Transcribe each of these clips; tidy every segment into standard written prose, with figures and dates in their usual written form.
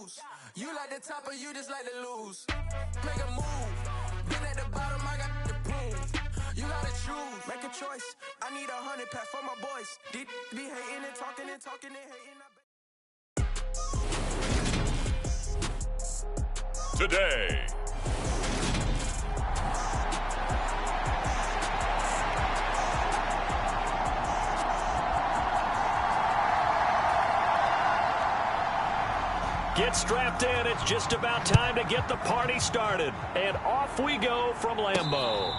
choose. You like the top or you just like to lose. Make a move. Been at the bottom, I got to prove. You gotta choose. Make a choice. I need 100 pack for my boys. Be hating and talking and talking and hating. Today. Get strapped in. It's just about time to get the party started. And off we go from Lambeau.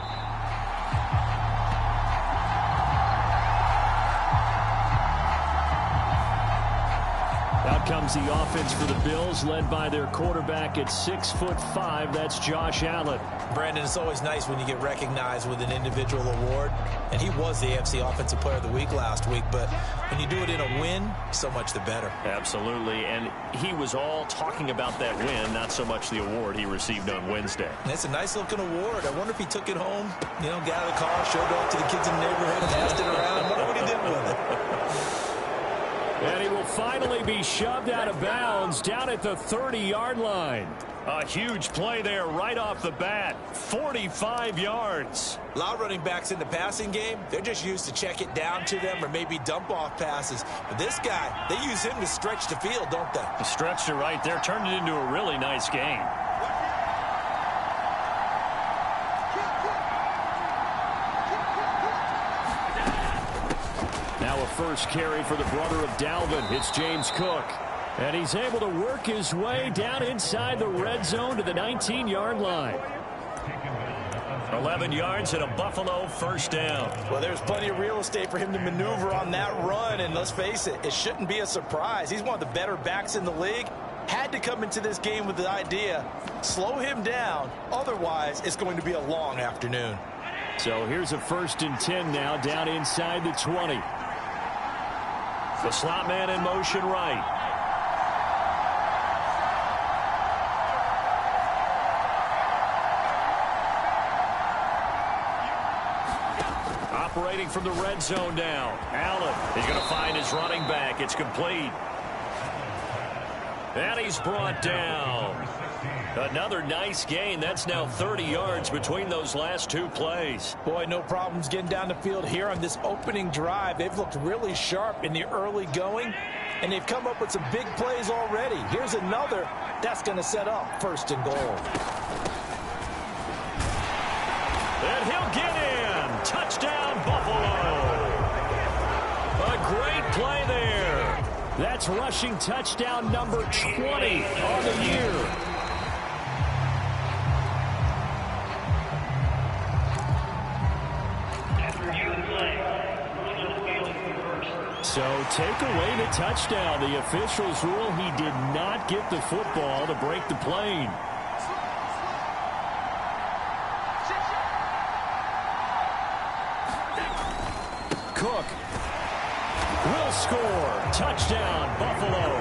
Out comes the offense for the Bills, led by their quarterback at 6'5". That's Josh Allen. Brandon, it's always nice when you get recognized with an individual award. And he was the AFC Offensive Player of the Week last week. But when you do it in a win, so much the better. Absolutely. And he was all talking about that win, not so much the award he received on Wednesday. And it's a nice-looking award. I wonder if he took it home, got out of the car, showed it off to the kids in the neighborhood, passed it around. I wonder what he did with it. And he will finally be shoved out of bounds down at the 30-yard line. A huge play there right off the bat. 45 yards. A lot of running backs in the passing game, they're just used to check it down to them or maybe dump off passes. But this guy, they use him to stretch the field, don't they? He stretched it right there, turned it into a really nice game. Now a first carry for the brother of Dalvin. It's James Cook. And he's able to work his way down inside the red zone to the 19-yard line. 11 yards and a Buffalo first down. Well, there's plenty of real estate for him to maneuver on that run. And let's face it, it shouldn't be a surprise. He's one of the better backs in the league. Had to come into this game with the idea, slow him down. Otherwise, it's going to be a long afternoon. So here's a 1st and 10 now down inside the 20. The slot man in motion right. Operating from the red zone now. Allen is going to find his running back. It's complete. And he's brought down. Another nice gain. That's now 30 yards between those last two plays. Boy, no problems getting down the field here on this opening drive. They've looked really sharp in the early going, and they've come up with some big plays already. Here's another that's going to set up 1st and goal. And he'll get in. Touchdown, Buffalo. A great play there. That's rushing touchdown number 20 on the year. So take away the touchdown. The officials rule he did not get the football to break the plane. Cook will score. Touchdown, Buffalo.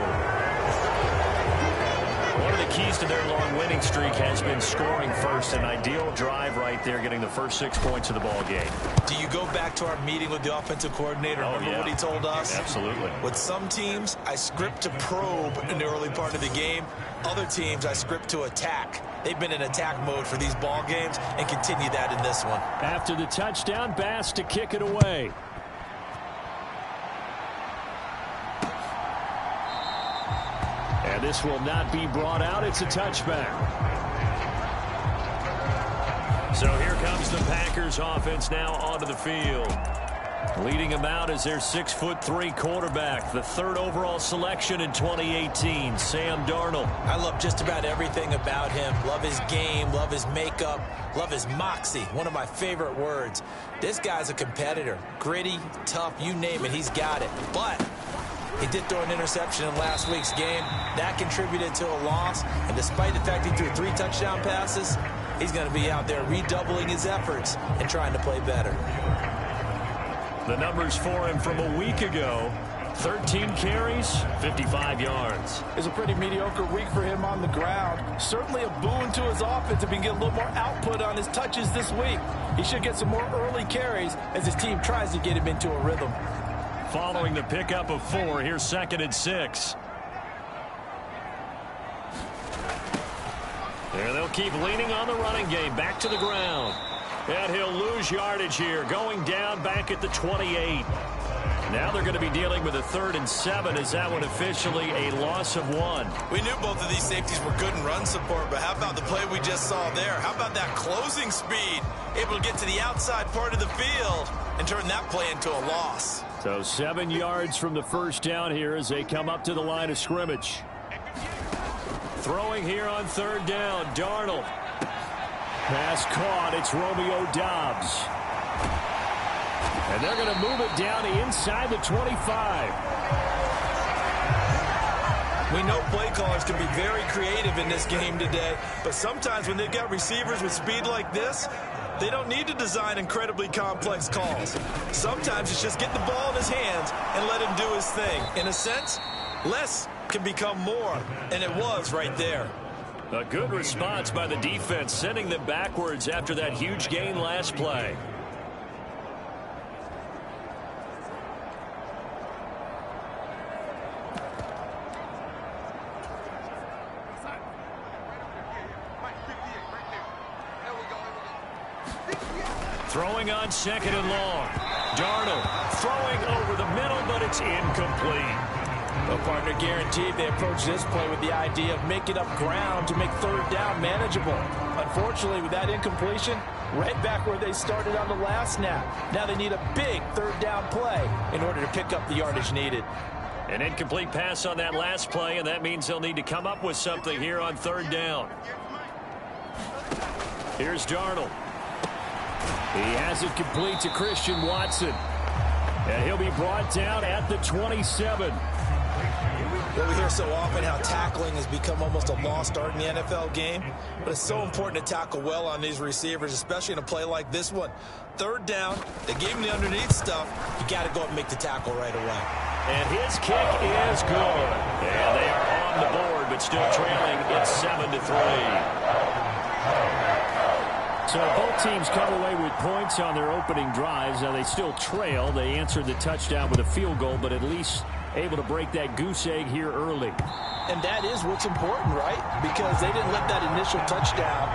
One of the keys to their long winning streak has been scoring first. An ideal drive right there, getting the first 6 points of the ball game. Do you go back to our meeting with the offensive coordinator? Remember what he told us? Absolutely. With some teams, I script to probe in the early part of the game. Other teams, I script to attack. They've been in attack mode for these ball games and continue that in this one. After the touchdown, Bass to kick it away. And this will not be brought out. It's a touchback. So here comes the Packers offense now onto the field. Leading them out is their 6'3" quarterback, the 3rd overall selection in 2018, Sam Darnold. I love just about everything about him. Love his game, love his makeup, love his moxie, one of my favorite words. This guy's a competitor. Gritty, tough, you name it, he's got it. But he did throw an interception in last week's game. That contributed to a loss. And despite the fact he threw 3 touchdown passes, he's going to be out there redoubling his efforts and trying to play better. The numbers for him from a week ago: 13 carries, 55 yards. It's a pretty mediocre week for him on the ground. Certainly a boon to his offense if he can get a little more output on his touches this week. He should get some more early carries as his team tries to get him into a rhythm. Following the pickup of 4, here's 2nd and 6. And they'll keep leaning on the running game. Back to the ground. And he'll lose yardage here. Going down back at the 28. Now they're going to be dealing with a 3rd and 7. Is that one officially a loss of 1? We knew both of these safeties were good in run support, but how about the play we just saw there? How about that closing speed? Able to get to the outside part of the field and turn that play into a loss. So 7 yards from the first down here as they come up to the line of scrimmage. Throwing here on 3rd down, Darnold. Pass caught. It's Romeo Doubs. And they're going to move it down inside the 25. We know play callers can be very creative in this game today, but sometimes when they've got receivers with speed like this, they don't need to design incredibly complex calls. Sometimes it's just get the ball in his hands and let him do his thing. In a sense, less can become more, and it was right there. A good response by the defense, sending them backwards after that huge gain last play. Throwing on 2nd and long. Darnold throwing over the middle, but it's incomplete. Well, partner, guaranteed they approach this play with the idea of making up ground to make 3rd down manageable. Unfortunately, with that incompletion, right back where they started on the last snap. Now they need a big 3rd down play in order to pick up the yardage needed. An incomplete pass on that last play, and that means they'll need to come up with something here on 3rd down. Here's Darnold. He has it complete to Christian Watson. And he'll be brought down at the 27. Well, we hear so often how tackling has become almost a lost art in the NFL game, but it's so important to tackle well on these receivers, especially in a play like this one. 3rd down, they gave him the underneath stuff. You got to go up and make the tackle right away. And his kick is good. And they are on the board, but still trailing. It's 7-3. So both teams come away with points on their opening drives. Now they still trail. They answered the touchdown with a field goal, but at least able to break that goose egg here early. And that is what's important, right? Because they didn't let that initial touchdown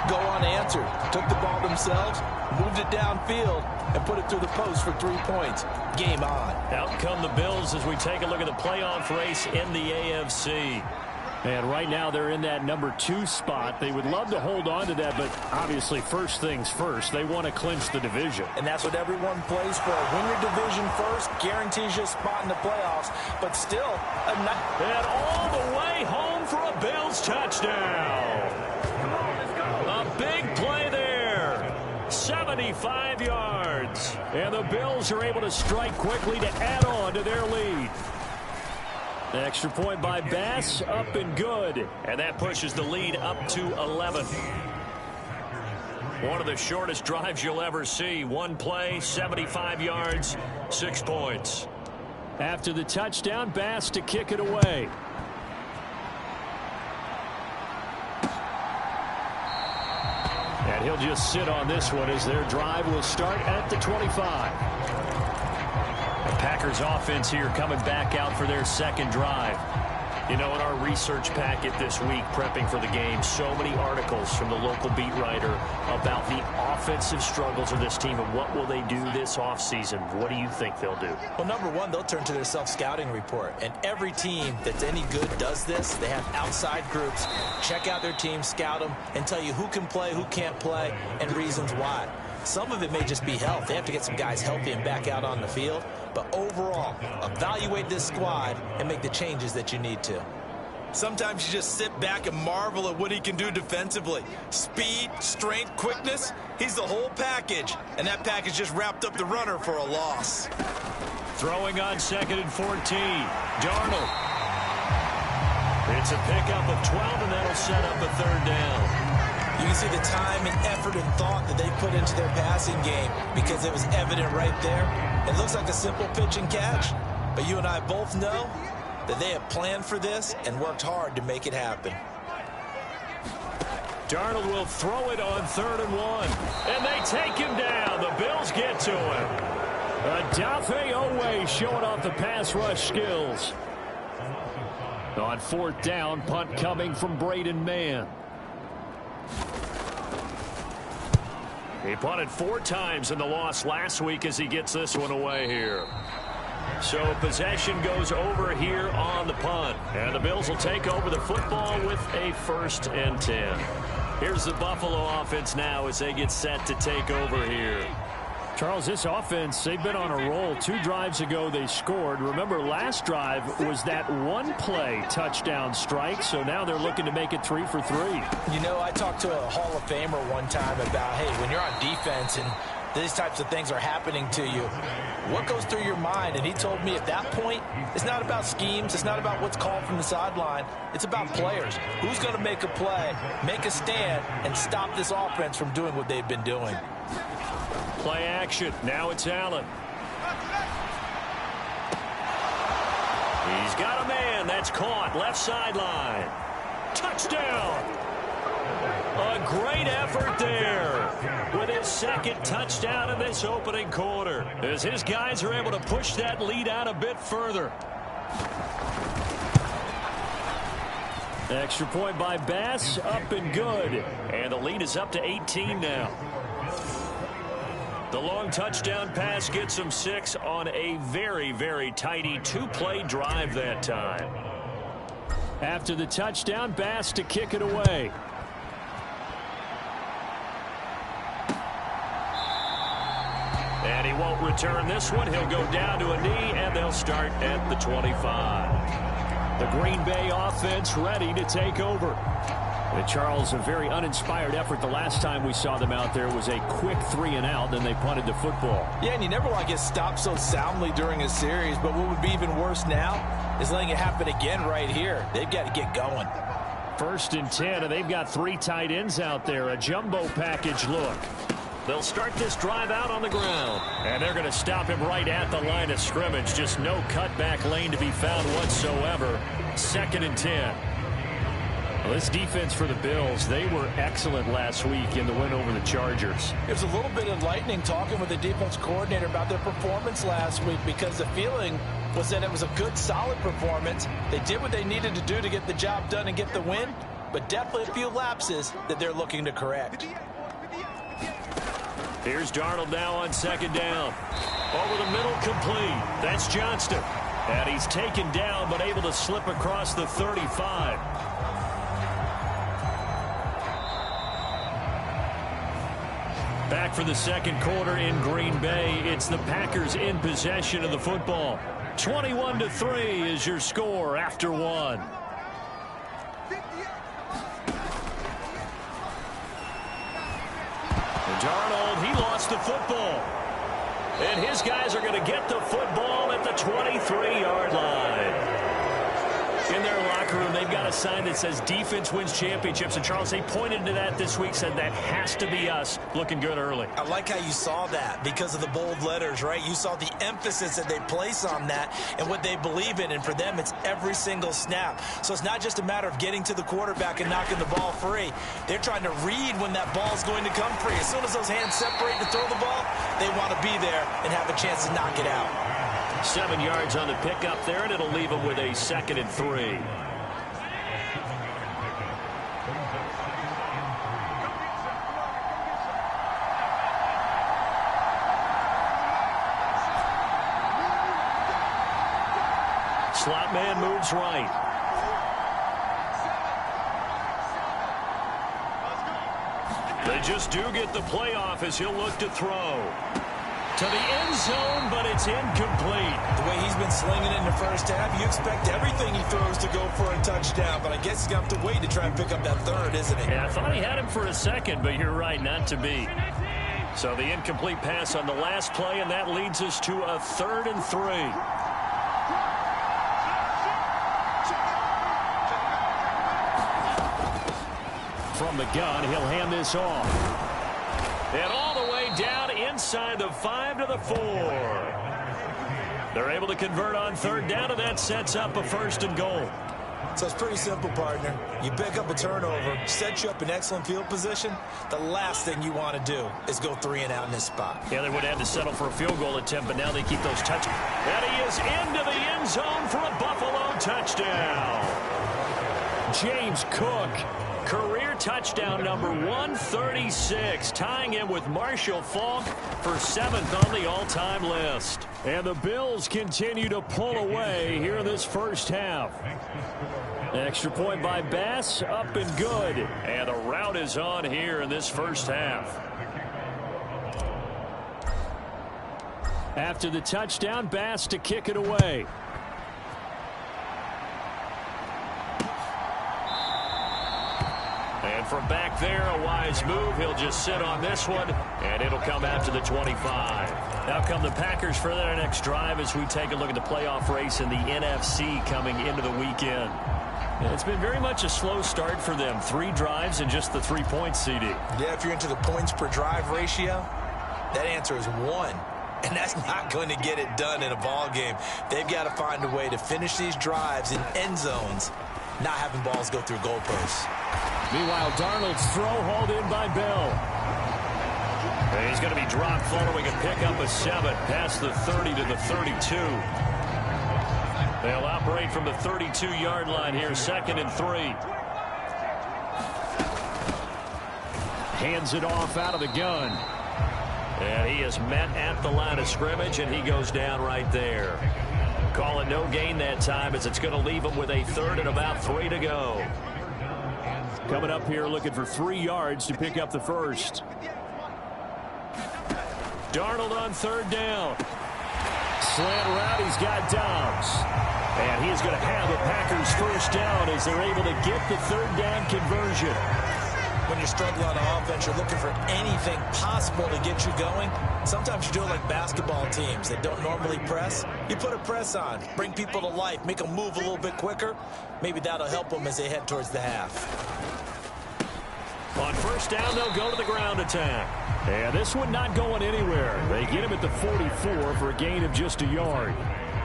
go unanswered. Took the ball themselves, moved it downfield, and put it through the post for 3 points. Game on. Out come the Bills as we take a look at the playoff race in the AFC. And right now they're in that number 2 spot. They would love to hold on to that, but obviously first things first. They want to clinch the division. And that's what everyone plays for. Win your division first, guarantees you a spot in the playoffs. But still, and all the way home for a Bills touchdown. A big play there. 75 yards. And the Bills are able to strike quickly to add on to their lead. The extra point by Bass, up and good. And that pushes the lead up to 11. One of the shortest drives you'll ever see. One play, 75 yards, 6 points. After the touchdown, Bass to kick it away. And he'll just sit on this one as their drive will start at the 25. The Packers offense here coming back out for their second drive. You know, in our research packet this week, prepping for the game, so many articles from the local beat writer about the offensive struggles of this team and what will they do this offseason. What do you think they'll do? Well, number one, they'll turn to their self-scouting report. And every team that's any good does this. They have outside groups. Check out their team, scout them, and tell you who can play, who can't play, and reasons why. Some of it may just be health. They have to get some guys healthy and back out on the field. But overall, evaluate this squad and make the changes that you need to. Sometimes you just sit back and marvel at what he can do defensively. Speed, strength, quickness, he's the whole package. And that package just wrapped up the runner for a loss. Throwing on 2nd and 14. Darnold. It's a pickup of 12, and that'll set up a 3rd down. You can see the time and effort and thought that they put into their passing game because it was evident right there. It looks like a simple pitch and catch, but you and I both know that they have planned for this and worked hard to make it happen. Darnold will throw it on 3rd and 1, and they take him down. The Bills get to him. Adafe Owe showing off the pass rush skills. On fourth down, punt coming from Braden Mann. He punted 4 times in the loss last week as he gets this one away here. So possession goes over here on the punt. And the Bills will take over the football with a 1st and 10. Here's the Buffalo offense now as they get set to take over here. Charles, this offense, they've been on a roll. 2 drives ago they scored. Remember, last drive was that 1-play touchdown strike, so now they're looking to make it 3 for 3. You know, I talked to a Hall of Famer one time about, hey, when you're on defense and these types of things are happening to you, what goes through your mind? And he told me at that point, it's not about schemes. It's not about what's called from the sideline. It's about players. Who's going to make a play, make a stand, and stop this offense from doing what they've been doing? Play action. Now it's Allen. He's got a man. That's caught. Left sideline. Touchdown. A great effort there with his 2nd touchdown in this opening quarter as his guys are able to push that lead out a bit further. Extra point by Bass, up and good. And the lead is up to 18 now. The long touchdown pass gets him 6 on a very, very tidy 2-play drive that time. After the touchdown, Bass to kick it away. And he won't return this one. He'll go down to a knee, and they'll start at the 25. The Green Bay offense ready to take over. And Charles, a very uninspired effort. The last time we saw them out there was a quick 3-and-out, then they punted the football. Yeah, and you never want to get stopped so soundly during a series, but what would be even worse now is letting it happen again right here. They've got to get going. 1st and 10, and they've got 3 tight ends out there. A jumbo package look. They'll start this drive out on the ground. And they're going to stop him right at the line of scrimmage. Just no cutback lane to be found whatsoever. 2nd and 10. Well, this defense for the Bills, they were excellent last week in the win over the Chargers. It was a little bit enlightening talking with the defense coordinator about their performance last week because the feeling was that it was a good, solid performance. They did what they needed to do to get the job done and get the win, but definitely a few lapses that they're looking to correct. Here's Darnold now on 2nd down. Over the middle, complete. That's Johnston. And he's taken down but able to slip across the 35. Back for the 2nd quarter in Green Bay. It's the Packers in possession of the football. 21-3 is your score after 1. And Darnold, he lost the football. And his guys are going to get the football at the 23-yard line. In their locker room, they've got a sign that says defense wins championships. And Charles, they pointed to that this week, said that has to be us. Looking good early. I like how you saw that because of the bold letters, right? You saw the emphasis that they place on that and what they believe in. And for them, it's every single snap. So it's not just a matter of getting to the quarterback and knocking the ball free. They're trying to read when that ball's going to come free. As soon as those hands separate to throw the ball, they want to be there and have a chance to knock it out. 7 yards on the pickup there, and it'll leave him with a 2nd and 3. Slot man moves right. They just do get the playoff as he'll look to throw. To the end zone, but it's incomplete. The way he's been slinging it in the first half, you expect everything he throws to go for a touchdown, but I guess he's going to have to wait to try and pick up that 3rd, isn't he? Yeah, I thought he had him for a 2nd, but you're right, not to be. So the incomplete pass on the last play, and that leads us to a 3rd and 3. From the gun, he'll hand this off. And all the way down inside the 5 to the 4. They're able to convert on 3rd down, and that sets up a 1st and goal. So it's pretty simple, partner. You pick up a turnover, set you up in excellent field position. The last thing you want to do is go 3-and-out in this spot. Yeah, they would have to settle for a field goal attempt, but now they keep those touchdowns. And he is into the end zone for a Buffalo touchdown. James Cook. Career touchdown number 136, tying him with Marshall Faulk for 7th on the all-time list. And the Bills continue to pull away here in this first half. Extra point by Bass, up and good. And the rout is on here in this first half. After the touchdown, Bass to kick it away. And from back there, a wise move. He'll just sit on this one, and it'll come out to the 25. Now come the Packers for their next drive as we take a look at the playoff race in the NFC coming into the weekend. And it's been very much a slow start for them. 3 drives and just the 3 points, CD. Yeah, if you're into the points per drive ratio, that answer is 1. And that's not going to get it done in a ball game. They've got to find a way to finish these drives in end zones, not having balls go through goalposts. Meanwhile, Darnold's throw hauled in by Bell. And he's going to be dropped following a pickup of 7 past the 30 to the 32. They'll operate from the 32-yard line here, 2nd and 3. Hands it off out of the gun. And he is met at the line of scrimmage, and he goes down right there. Call it no gain that time as it's going to leave him with a 3rd and about 3 to go. Coming up here looking for 3 yards to pick up the first. Darnold on 3rd down. Slant route, he's got Dobbs. And he is going to have the Packers first down as they're able to get the 3rd down conversion. When you're struggling on offense, you're looking for anything possible to get you going. Sometimes you do it like basketball teams that don't normally press. You put a press on, bring people to life, make them move a little bit quicker. Maybe that'll help them as they head towards the half. On first down, they'll go to the ground attack. And this one not going anywhere. They get him at the 44 for a gain of just a yard.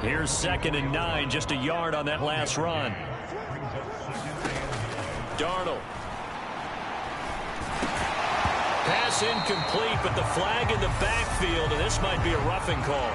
Here's 2nd and 9, just a yard on that last run. Darnold. Pass incomplete, but the flag in the backfield, and this might be a roughing call.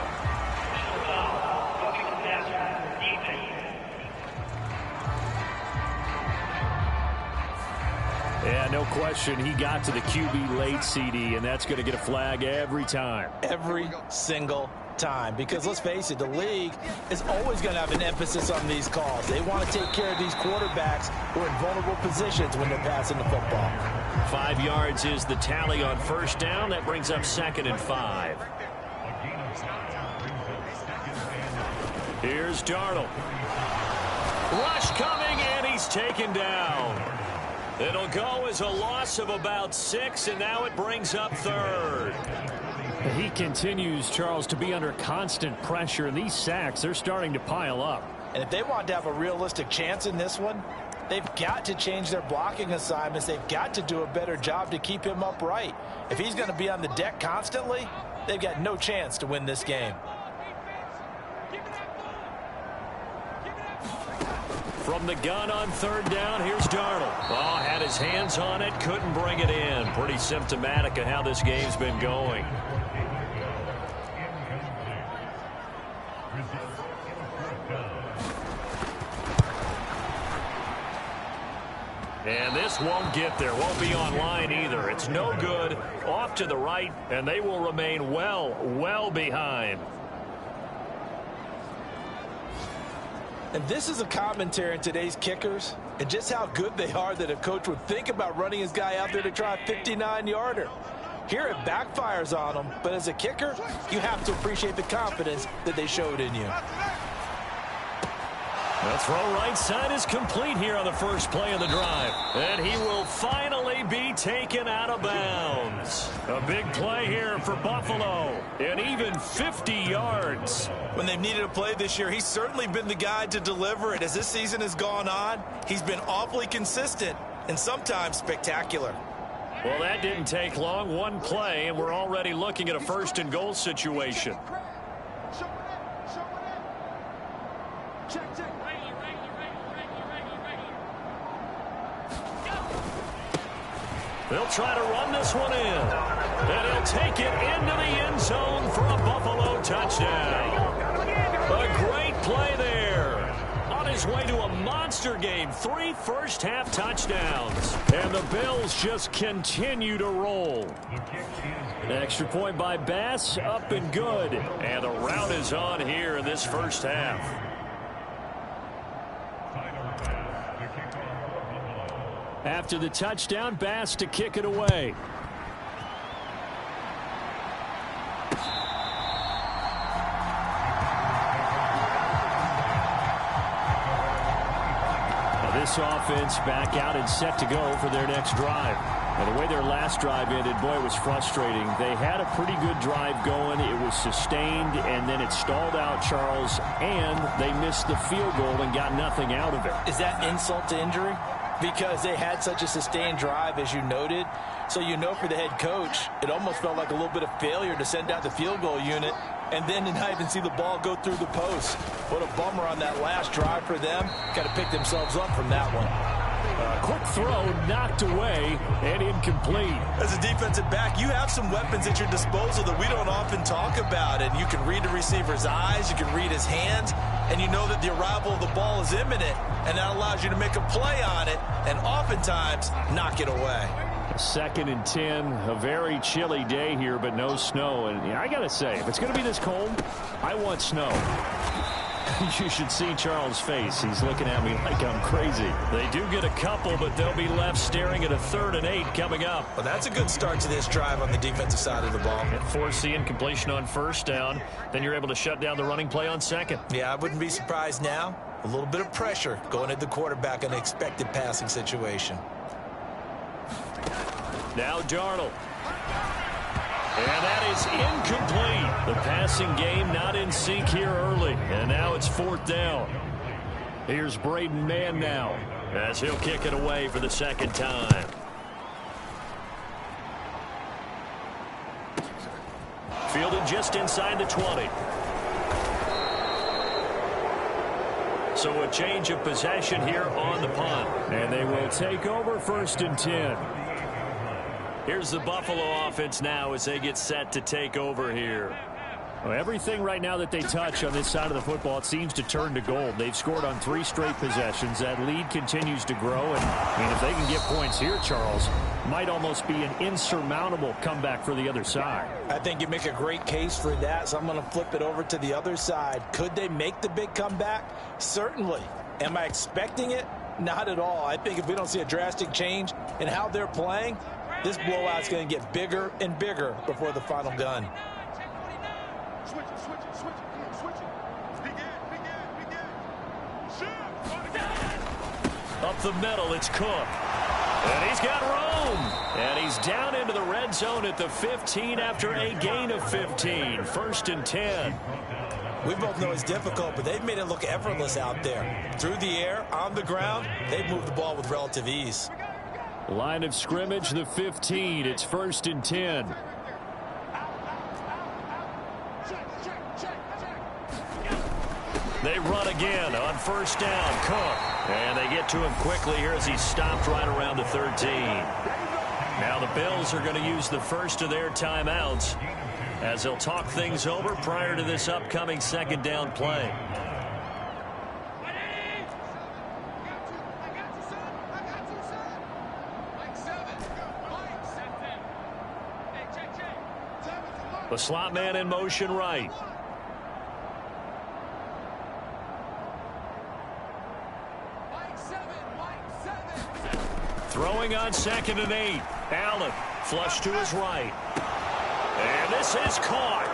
Yeah, no question. He got to the QB late, CD, and that's going to get a flag every time. Every single time. Because let's face it, the league is always going to have an emphasis on these calls. They want to take care of these quarterbacks who are in vulnerable positions when they're passing the football. 5 yards is the tally on first down. That brings up 2nd and 5. Here's Darnold. Rush coming, and he's taken down. It'll go as a loss of about 6, and now it brings up 3rd. He continues, Charles, to be under constant pressure, and these sacks, they're starting to pile up. And if they want to have a realistic chance in this one, they've got to change their blocking assignments. They've got to do a better job to keep him upright. If he's going to be on the deck constantly, they've got no chance to win this game. From the gun on 3rd down, here's Darnold. Oh, had his hands on it, couldn't bring it in. Pretty symptomatic of how this game's been going. And this won't get there, won't be online either. It's no good, off to the right, and they will remain well behind. And this is a commentary on today's kickers and just how good they are that a coach would think about running his guy out there to try a 59-yarder. Here it backfires on them, but as a kicker, you have to appreciate the confidence that they showed in you. The throw right side is complete here on the first play of the drive. And he will finally be taken out of bounds. A big play here for Buffalo. And even 50 yards. When they've needed a play this year, he's certainly been the guy to deliver it. As this season has gone on, he's been awfully consistent and sometimes spectacular. Well, that didn't take long. One play, and we're already looking at a 1st and goal situation. They'll try to run this one in. And he'll take it into the end zone for a Buffalo touchdown. A great play there. On his way to a monster game. 3 first-half touchdowns. And the Bills just continue to roll. Extra point by Bass, up and good. And the rout is on here in this first half. After the touchdown, Bass to kick it away. This offense back out and set to go for their next drive. Now, the way their last drive ended, boy, it was frustrating. They had a pretty good drive going. It was sustained, and then it stalled out, Charles, and they missed the field goal and got nothing out of it. Is that insult to injury? Because they had such a sustained drive, as you noted. So you know for the head coach, it almost felt like a little bit of failure to send out the field goal unit and then to not even see the ball go through the post. What a bummer on that last drive for them. Got to pick themselves up from that one. Quick throw, knocked away, and incomplete. As a defensive back, you have some weapons at your disposal that we don't often talk about. And you can read the receiver's eyes, you can read his hands, and you know that the arrival of the ball is imminent, and that allows you to make a play on it and oftentimes knock it away. 2nd and 10, a very chilly day here, but no snow. And I got to say, if it's going to be this cold, I want snow. You should see Charles' face. He's looking at me like I'm crazy. They do get a couple, but they'll be left staring at a 3rd and 8 coming up. Well, that's a good start to this drive on the defensive side of the ball. And force the incompletion on 1st down. Then you're able to shut down the running play on 2nd. Yeah, I wouldn't be surprised now. A little bit of pressure going at the quarterback in an expected passing situation. Now Darnold. And that is incomplete. The passing game not in sync here early. And now it's 4th down. Here's Braden Mann now as he'll kick it away for the 2nd time. Fielded just inside the 20. So a change of possession here on the punt. And they will take over 1st and 10. Here's the Buffalo offense now as they get set to take over here. Well, everything right now that they touch on this side of the football, it seems to turn to gold. They've scored on 3 straight possessions. That lead continues to grow. And, I mean, if they can get points here, Charles, might almost be an insurmountable comeback for the other side. I think you make a great case for that, so I'm going to flip it over to the other side. Could they make the big comeback? Certainly. Am I expecting it? Not at all. I think if we don't see a drastic change in how they're playing, this blowout's going to get bigger and bigger before the final gun. Up the middle, it's Cook. And he's got room. And he's down into the red zone at the 15 after a gain of 15. 1st and 10. We both know it's difficult, but they've made it look effortless out there. Through the air, on the ground, they've moved the ball with relative ease. Line of scrimmage, the 15. It's 1st and 10. They run again on 1st down. Cook. And they get to him quickly here as he's stopped right around the 13. Now the Bills are going to use the first of their timeouts as they'll talk things over prior to this upcoming 2nd down play. The slot man in motion right. Throwing on 2nd and 8. Allen flush to his right. And this is caught.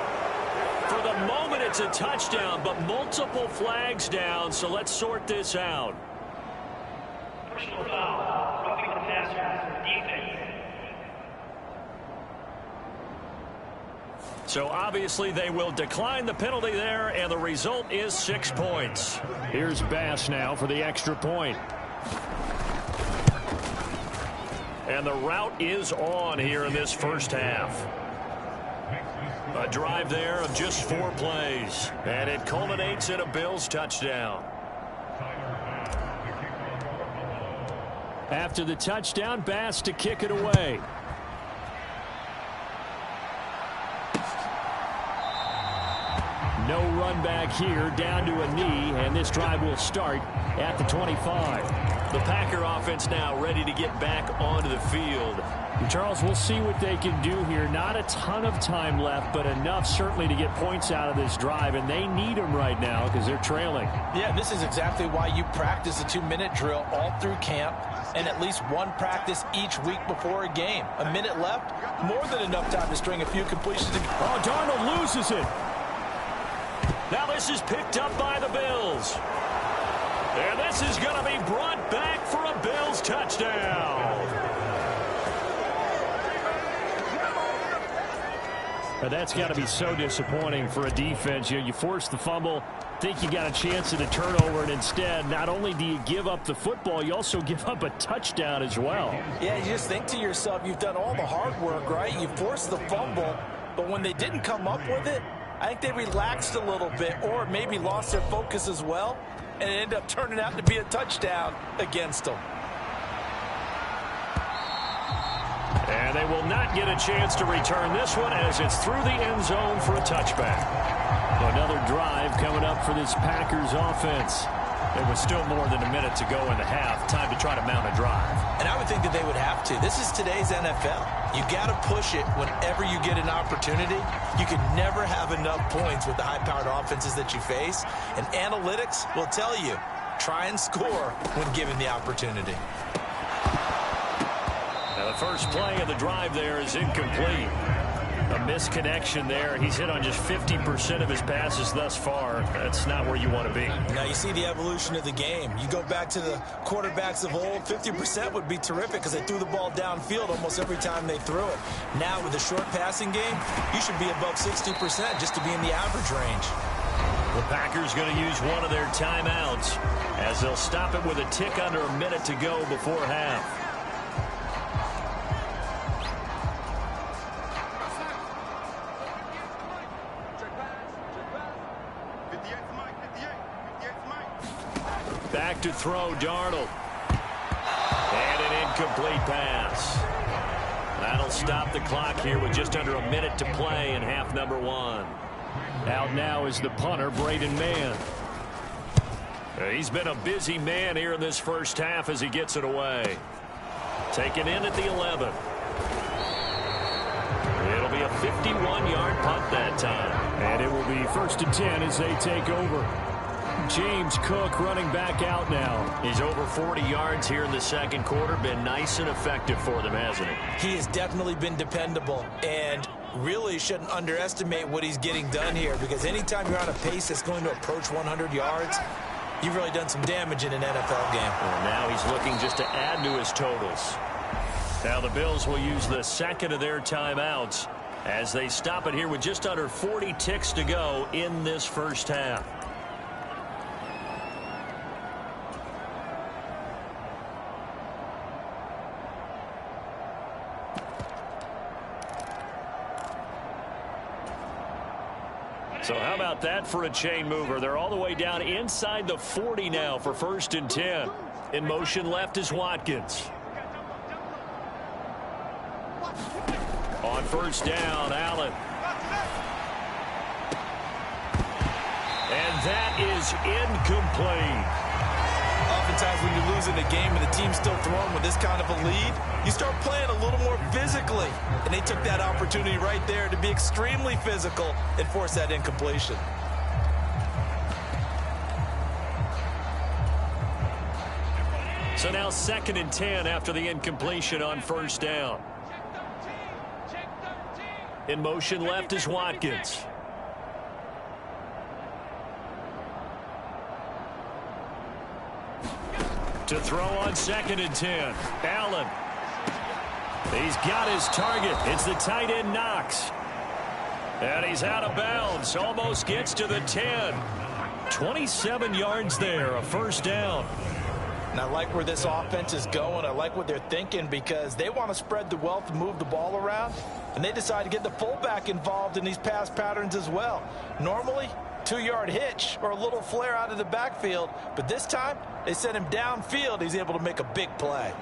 For the moment, it's a touchdown, but multiple flags down, so let's sort this out. Personal foul, roughing the passer, defense. So obviously they will decline the penalty there, and the result is 6 points. Here's Bass now for the extra point. And the route is on here in this first half. A drive there of just 4 plays. And it culminates in a Bills touchdown. After the touchdown, Bass to kick it away. No run back here, down to a knee, and this drive will start at the 25. The Packer offense now ready to get back onto the field. Charles, we'll see what they can do here. Not a ton of time left, but enough certainly to get points out of this drive, and they need them right now because they're trailing. Yeah, this is exactly why you practice a 2-minute drill all through camp and at least one practice each week before a game. A minute left, more than enough time to string a few completions. Oh, Darnold loses it. Now this is picked up by the Bills. And this is going to be brought back for a Bills touchdown. That's got to be so disappointing for a defense. You force the fumble, think you got a chance at a turnover, and instead, not only do you give up the football, you also give up a touchdown as well. Yeah, you just think to yourself, you've done all the hard work, right? You forced the fumble, but when they didn't come up with it, I think they relaxed a little bit or maybe lost their focus as well, and it ended up turning out to be a touchdown against them. And they will not get a chance to return this one as it's through the end zone for a touchback. Another drive coming up for this Packers offense. There was still more than a minute to go in the half. Time to try to mount a drive. And I would think that they would have to. This is today's NFL. You got to push it whenever you get an opportunity. You can never have enough points with the high-powered offenses that you face. And analytics will tell you, try and score when given the opportunity. Now the first play of the drive there is incomplete. A misconnection there. He's hit on just 50% of his passes thus far. That's not where you want to be. Now you see the evolution of the game. You go back to the quarterbacks of old, 50% would be terrific because they threw the ball downfield almost every time they threw it. Now with the short passing game, you should be above 60% just to be in the average range. The Packers going to use one of their timeouts as they'll stop it with a tick under a minute to go before half. Back to throw, Darnold. And an incomplete pass. That'll stop the clock here with just under a minute to play in half number one. Out now is the punter, Braden Mann. He's been a busy man here in this first half as he gets it away. Taken in at the 11. It'll be a 51-yard punt that time. And it will be 1st and 10 as they take over. James Cook running back out now. He's over 40 yards here in the second quarter. Been nice and effective for them, hasn't he? He has definitely been dependable and really shouldn't underestimate what he's getting done here because anytime you're on a pace that's going to approach 100 yards, you've really done some damage in an NFL game. And now he's looking just to add to his totals. Now the Bills will use the second of their timeouts as they stop it here with just under 40 ticks to go in this first half. So how about that for a chain mover? They're all the way down inside the 40 now for 1st and 10. In motion left is Watkins. On first down, Allen. And that is incomplete. Oftentimes when you're losing a game and the team's still throwing with this kind of a lead, you start playing a little more physically. And they took that opportunity right there to be extremely physical and force that incompletion. So now 2nd and 10 after the incompletion on first down. In motion left is Watkins. To throw on 2nd and 10. Allen. He's got his target. It's the tight end Knox. And he's out of bounds. Almost gets to the 10. 27 yards there. A first down. And I like where this offense is going. I like what they're thinking because they want to spread the wealth and move the ball around. And they decide to get the fullback involved in these pass patterns as well. Normally, 2-yard hitch or a little flare out of the backfield. But this time, they sent him downfield. He's able to make a big play.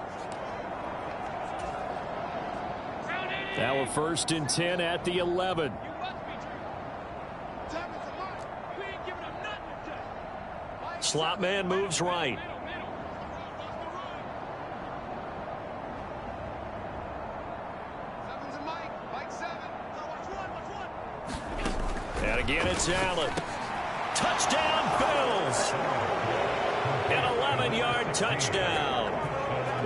Now a 1st and 10 at the 11. Slot man moves right. And again, it's Allen. Touchdown, Bills. An 11-yard touchdown.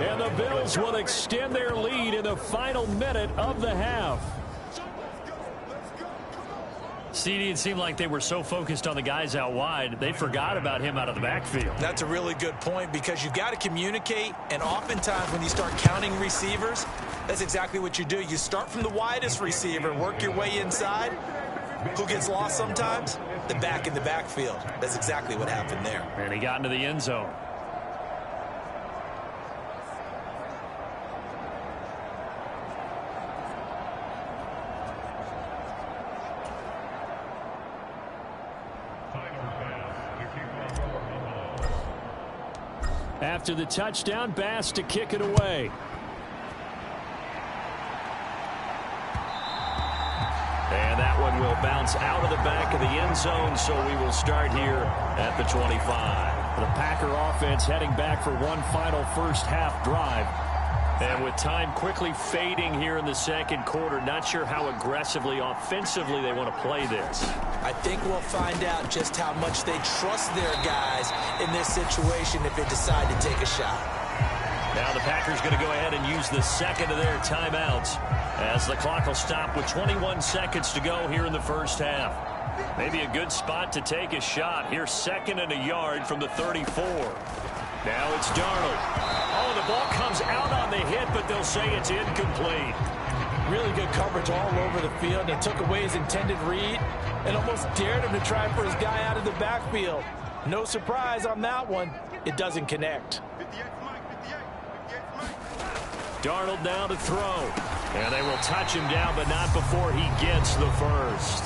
And the Bills will extend their lead in the final minute of the half. CD, it seemed like they were so focused on the guys out wide, they forgot about him out of the backfield. That's a really good point because you've got to communicate, and oftentimes when you start counting receivers, that's exactly what you do. You start from the widest receiver, work your way inside. Who gets lost sometimes? The back in the backfield. That's exactly what happened there. And he got into the end zone. After the touchdown, Bass to kick it away. And that one will bounce out of the back of the end zone, so we will start here at the 25. The Packer offense heading back for one final first half drive. And with time quickly fading here in the second quarter, not sure how aggressively, offensively they want to play this. I think we'll find out just how much they trust their guys in this situation if they decide to take a shot. Now the Packers going to go ahead and use the second of their timeouts as the clock will stop with 21 seconds to go here in the first half. Maybe a good spot to take a shot. Here, 2nd and a yard from the 34. Now it's Darnold. Oh, the ball comes out on the hit, but they'll say it's incomplete. Really good coverage all over the field. They took away his intended read and almost dared him to try for his guy out of the backfield. No surprise on that one. It doesn't connect. Darnold now to throw. And they will touch him down, but not before he gets the first.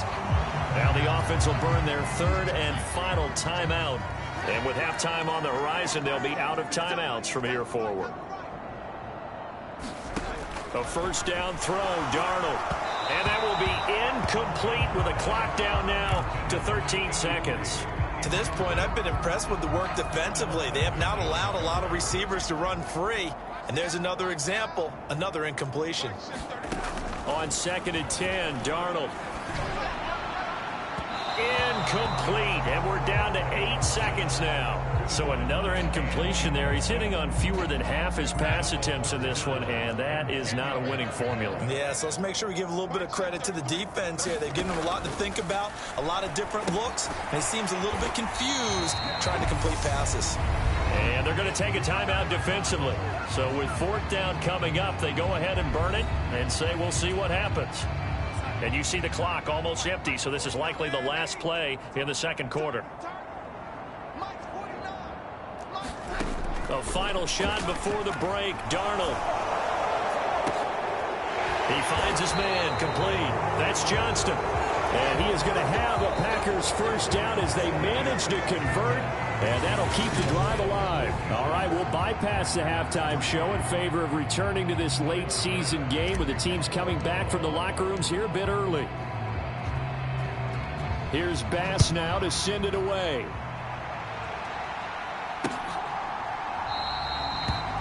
Now the offense will burn their 3rd and final timeout. And with halftime on the horizon, they'll be out of timeouts from here forward. A first down throw, Darnold. And that will be incomplete with a clock down now to 13 seconds. To this point, I've been impressed with the work defensively. They have not allowed a lot of receivers to run free. And there's another example, another incompletion. On 2nd and 10, Darnold. Incomplete, and we're down to 8 seconds now. So another incompletion there. He's hitting on fewer than half his pass attempts in this one, and that is not a winning formula. Yeah, so let's make sure we give a little bit of credit to the defense here. They've given him a lot to think about, a lot of different looks, and he seems a little bit confused trying to complete passes. And they're going to take a timeout defensively. So with 4th down coming up, they go ahead and burn it and say we'll see what happens. And you see the clock almost empty, so this is likely the last play in the second quarter. A final shot before the break, Darnold. He finds his man, complete. That's Johnston. And he is going to have the Packers first down as they manage to convert, and that'll keep the drive alive. All right, we'll bypass the halftime show in favor of returning to this late season game with the teams coming back from the locker rooms here a bit early. Here's Bass now to send it away.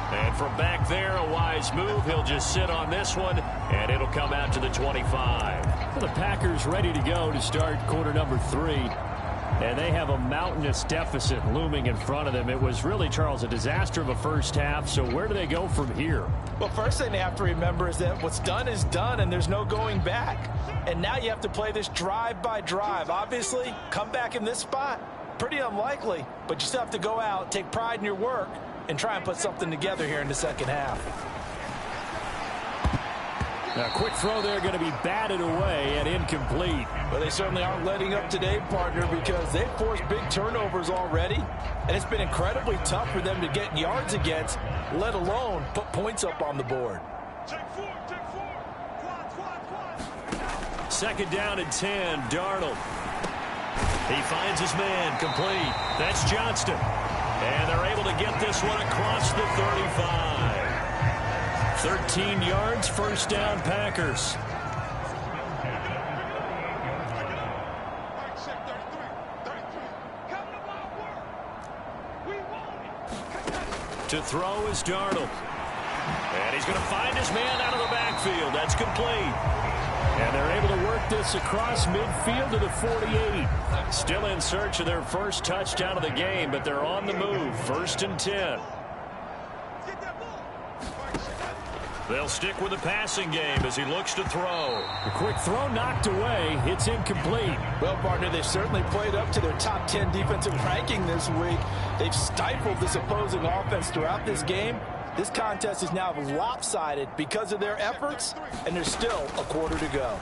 And from back there, a wise move. He'll just sit on this one, and it'll come out to the 25. Well, the Packers ready to go to start quarter number 3. And they have a mountainous deficit looming in front of them. It was really, Charles, a disaster of a first half. So where do they go from here? Well, first thing they have to remember is that what's done is done, and there's no going back. And now you have to play this drive by drive. Obviously, come back in this spot, pretty unlikely. But you still have to go out, take pride in your work, and try and put something together here in the second half. A quick throw there going to be batted away and incomplete. Well, they certainly aren't letting up today, partner, because they've forced big turnovers already, and it's been incredibly tough for them to get yards against, let alone put points up on the board. Second down and 10, Darnold. He finds his man, complete. That's Johnston. And they're able to get this one across the 35. 13 yards, first down, Packers. To throw is Darnold. And he's going to find his man out of the backfield. That's complete. And they're able to work this across midfield to the 48. Still in search of their first touchdown of the game, but they're on the move. 1st and 10. They'll stick with the passing game as he looks to throw. A quick throw knocked away. It's incomplete. Well, partner, they've certainly played up to their top 10 defensive ranking this week. They've stifled this opposing offense throughout this game. This contest is now lopsided because of their efforts, and there's still a quarter to go.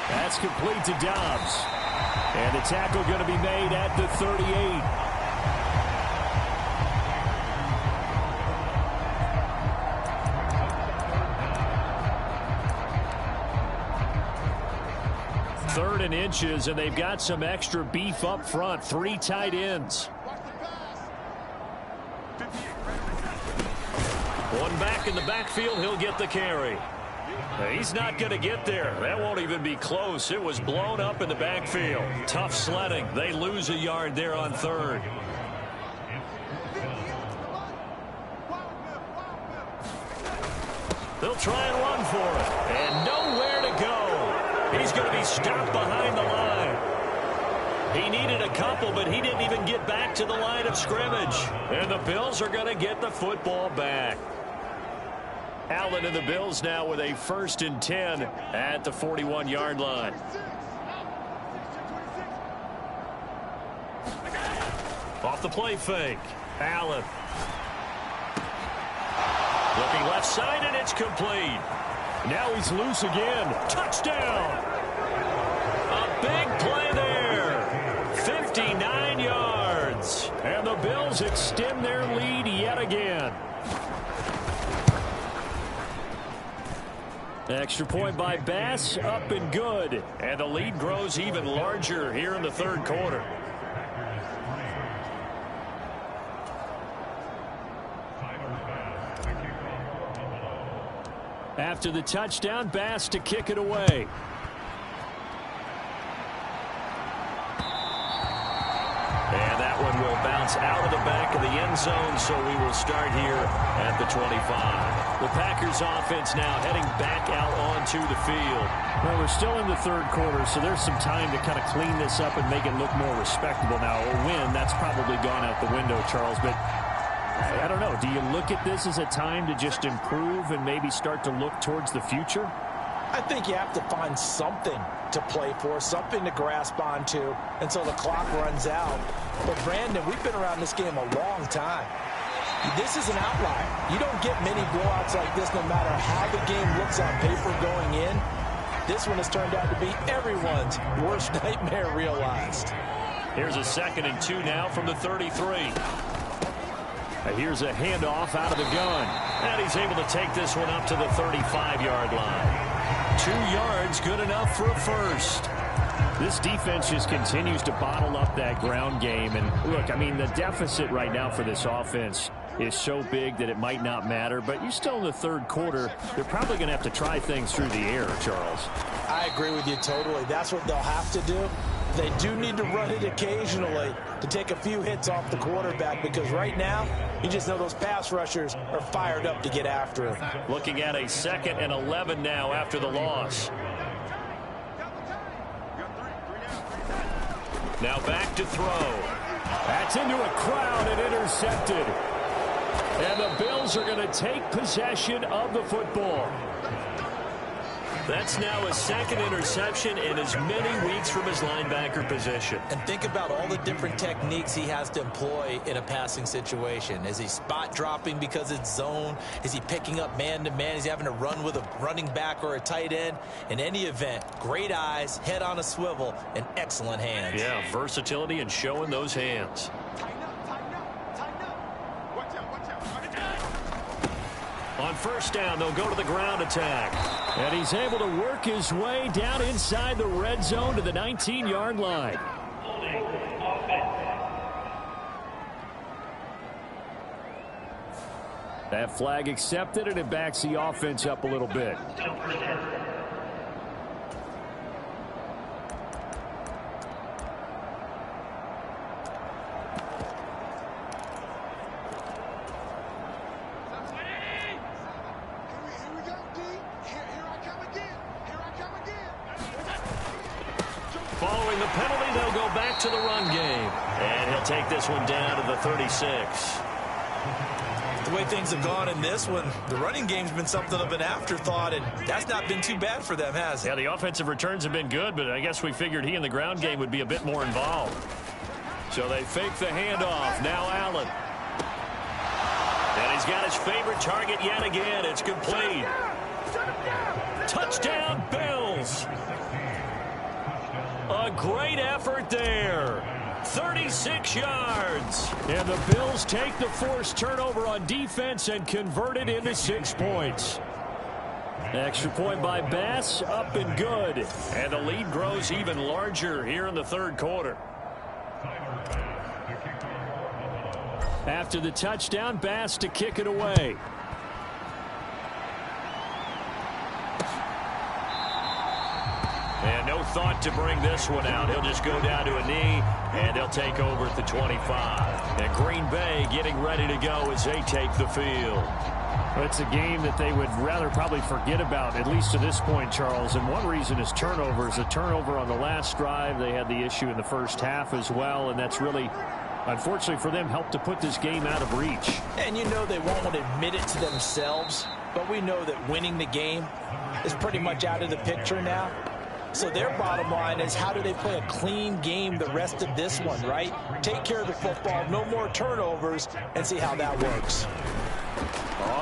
That's complete to Dobbs. And the tackle going to be made at the 38. Third and inches, and they've got some extra beef up front. 3 tight ends. One back in the backfield, he'll get the carry. He's not going to get there. That won't even be close. It was blown up in the backfield. Tough sledding. They lose a yard there on 3rd. They'll try and run for it. And nowhere to go. He's going to be stopped behind the line. He needed a couple, but he didn't even get back to the line of scrimmage. And the Bills are going to get the football back. Allen and the Bills now with a 1st and 10 at the 41-yard line. Off the play fake. Allen. Looking left side, and it's complete. Now he's loose again. Touchdown! A big play there. 59 yards. And the Bills extend their lead yet again. Extra point by Bass, up and good. And the lead grows even larger here in the 3rd quarter. After the touchdown, Bass to kick it away. And that one will bounce out of the back of the end zone, so we will start here at the 25. The Packers offense now heading back out onto the field. Well, we're still in the 3rd quarter, so there's some time to kind of clean this up and make it look more respectable. Now, a win, that's probably gone out the window, Charles, but I don't know. Do you look at this as a time to just improve and maybe start to look towards the future? I think you have to find something to play for, something to grasp onto until the clock runs out. But, Brandon, we've been around this game a long time. This is an outlier. You don't get many blowouts like this no matter how the game looks on paper going in. This one has turned out to be everyone's worst nightmare realized. Here's a 2nd and 2 now from the 33. Here's a handoff out of the gun. And he's able to take this one up to the 35-yard line. 2 yards, good enough for a first. This defense just continues to bottle up that ground game. And look, I mean, the deficit right now for this offense is so big that it might not matter. But you're still in the 3rd quarter. They're probably going to have to try things through the air, Charles. I agree with you totally. That's what they'll have to do. They do need to run it occasionally to take a few hits off the quarterback, because right now, you just know those pass rushers are fired up to get after him. Looking at a 2nd and 11 now after the loss. Now back to throw. That's into a crowd and intercepted. And the Bills are going to take possession of the football. That's now a 2nd interception in as many weeks from his linebacker position. And think about all the different techniques he has to employ in a passing situation. Is he spot dropping because it's zone? Is he picking up man-to-man? Is he having to run with a running back or a tight end? In any event, great eyes, head on a swivel, and excellent hands. Yeah, versatility and showing those hands. On 1st down, they'll go to the ground attack. And he's able to work his way down inside the red zone to the 19-yard line. That flag accepted, and it backs the offense up a little bit. Following the penalty, they'll go back to the run game. And he'll take this one down to the 36. The way things have gone in this one, the running game's been something of an afterthought, and that's not been too bad for them, has it? Yeah, the offensive returns have been good, but I guess we figured he in the ground game would be a bit more involved. So they fake the handoff. Now Allen. And he's got his favorite target yet again. It's complete. Touchdown, Bills. A great effort there. 36 yards. And the Bills take the forced turnover on defense and convert it into 6 points. Extra point by Bass, up and good. And the lead grows even larger here in the third quarter. After the touchdown, Bass to kick it away. And no thought to bring this one out. He'll just go down to a knee, and they'll take over at the 25. And Green Bay getting ready to go as they take the field. It's a game that they would rather probably forget about, at least to this point, Charles. And one reason is turnovers. A turnover on the last drive. They had the issue in the first half as well, and that's really, unfortunately for them, helped to put this game out of reach. And you know they won't admit it to themselves, but we know that winning the game is pretty much out of the picture now. So their bottom line is, how do they play a clean game the rest of this one, right? Take care of the football, no more turnovers, and see how that works.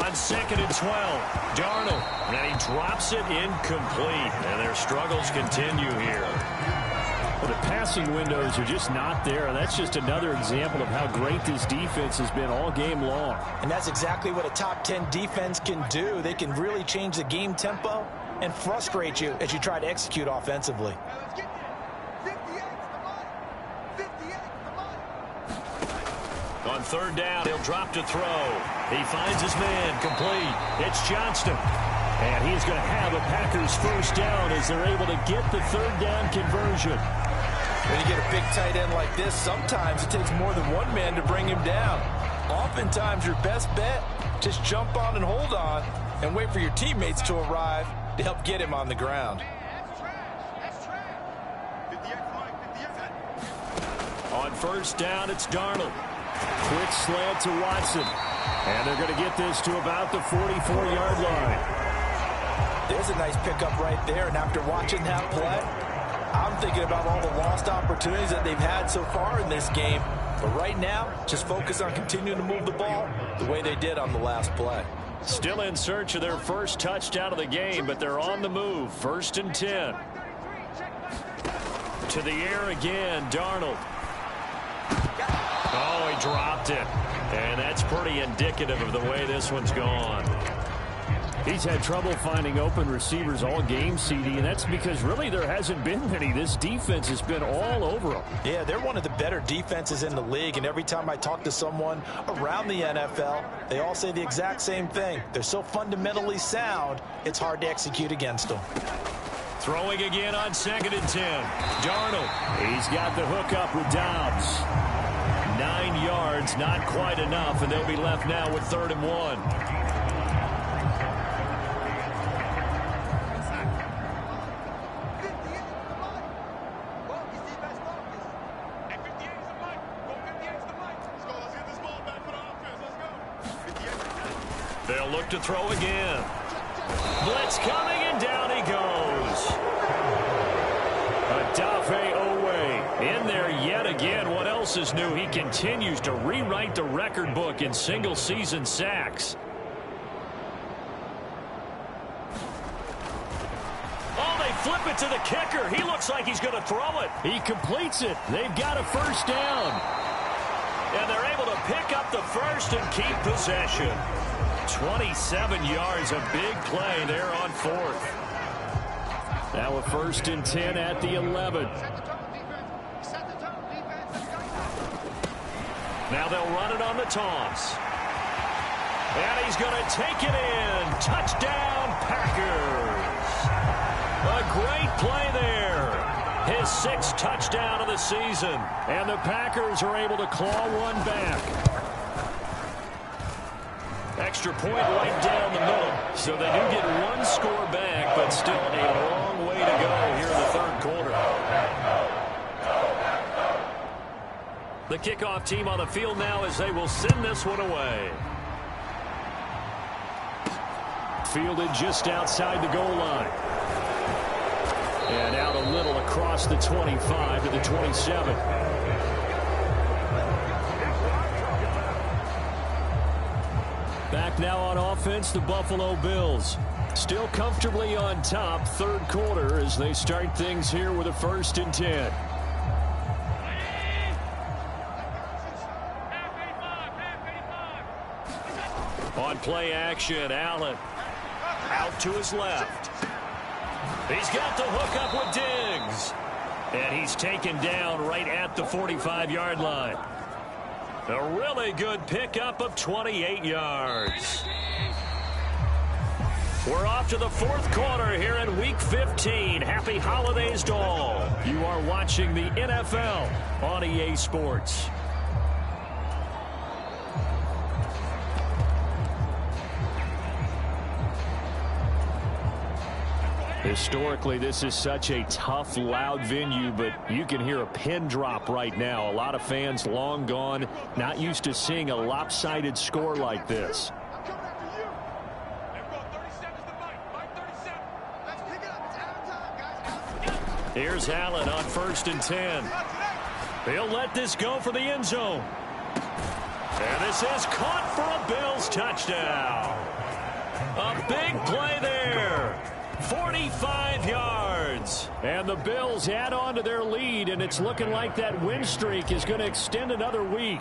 On 2nd and 12, Darnold, and he drops it incomplete, and their struggles continue here. Well, the passing windows are just not there. That's just another example of how great this defense has been all game long. And that's exactly what a top 10 defense can do. They can really change the game tempo and frustrate you as you try to execute offensively. On 3rd down, he'll drop to throw. He finds his man, complete. It's Johnston. And he's going to have a Packers first down as they're able to get the 3rd down conversion. When you get a big tight end like this, sometimes it takes more than one man to bring him down. Oftentimes, your best bet, just jump on and hold on and wait for your teammates to arrive to help get him on the ground. On 1st down, it's Darnold. Quick slant to Watson. And they're going to get this to about the 44-yard line. There's a nice pickup right there. And after watching that play, I'm thinking about all the lost opportunities that they've had so far in this game. But right now, just focus on continuing to move the ball the way they did on the last play. Still in search of their first touchdown of the game, but they're on the move. 1st and 10. To the air again, Darnold. Oh, he dropped it. And that's pretty indicative of the way this one's gone. He's had trouble finding open receivers all game, CD, and that's because really there hasn't been many. This defense has been all over them. Yeah, they're one of the better defenses in the league, and every time I talk to someone around the NFL, they all say the exact same thing. They're so fundamentally sound, it's hard to execute against them. Throwing again on 2nd and 10. Darnold. He's got the hook up with Dobbs. 9 yards, not quite enough, and they'll be left now with 3rd and 1. They'll look to throw again. Blitz coming, and down he goes. Odafe Owe in there yet again. What else is new? He continues to rewrite the record book in single-season sacks. Oh, they flip it to the kicker. He looks like he's going to throw it. He completes it. They've got a first down. And they're able to pick up the first and keep possession. 27 yards, a big play there on 4th. Now a 1st and 10 at the 11. Now they'll run it on the toss. And he's going to take it in. Touchdown, Packers. A great play there. His 6th touchdown of the season. And the Packers are able to claw one back. Extra point right down the middle. So they do get one score back, but still a long way to go here in the 3rd quarter. The kickoff team on the field now as they will send this one away. Fielded just outside the goal line. And out a little across the 25 to the 27. Back now on offense, the Buffalo Bills. Still comfortably on top, third quarter, as they start things here with a 1st and 10. On play action, Allen out to his left. He's got the hook up with Diggs. And he's taken down right at the 45-yard line. A really good pickup of 28 yards. We're off to the 4th quarter here in Week 15. Happy holidays to all. You are watching the NFL on EA Sports. Historically, this is such a tough, loud venue, but you can hear a pin drop right now. A lot of fans long gone, not used to seeing a lopsided score like this. Here's Allen on 1st and 10. He'll let this go for the end zone. And this is caught for a Bills touchdown. A big play there. 45 yards. And the Bills add on to their lead, and it's looking like that win streak is going to extend another week.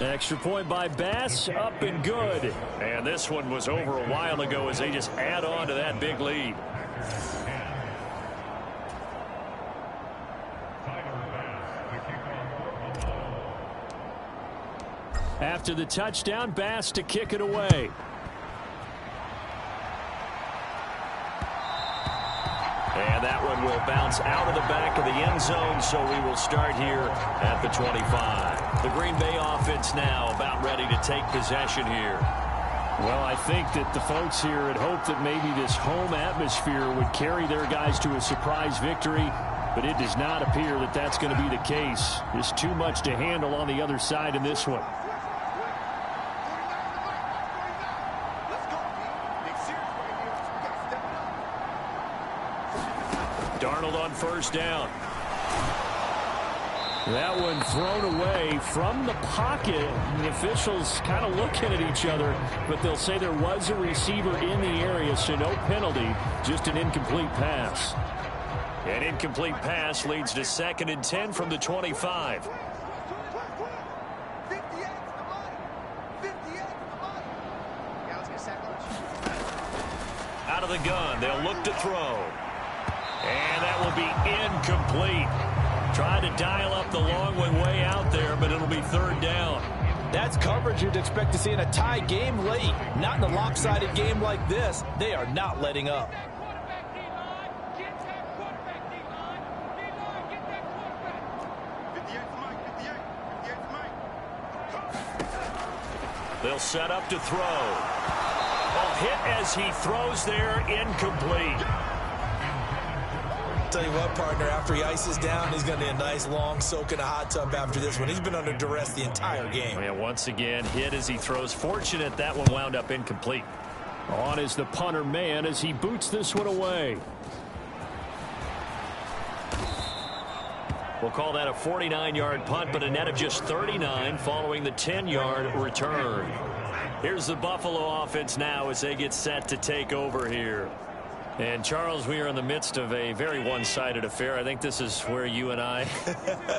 Extra point by Bass, up and good. And this one was over a while ago as they just add on to that big lead. After the touchdown, Bass to kick it away. And that one will bounce out of the back of the end zone, so we will start here at the 25. The Green Bay offense now about ready to take possession here. Well, I think that the folks here had hoped that maybe this home atmosphere would carry their guys to a surprise victory, but it does not appear that that's going to be the case. There's too much to handle on the other side in this one. Darnold on 1st down. That one thrown away from the pocket. The officials kind of looking at each other, but they'll say there was a receiver in the area, so no penalty, just an incomplete pass. An incomplete pass leads to 2nd and 10 from the 25. Out of the gun, they'll look to throw. And that will be incomplete. Trying to dial up the long one way out there, but it'll be 3rd down. That's coverage you'd expect to see in a tie game late. Not in a lopsided game like this. They are not letting up. They'll set up to throw. A hit as he throws there, incomplete. Tell you what, partner, after he ices down, he's going to need a nice long soak in a hot tub after this one. He's been under duress the entire game. And once again, hit as he throws. Fortunate that one wound up incomplete. On is the punter man as he boots this one away. We'll call that a 49-yard punt, but a net of just 39 following the 10-yard return. Here's the Buffalo offense now as they get set to take over here. And, Charles, we are in the midst of a very one-sided affair. I think this is where you and I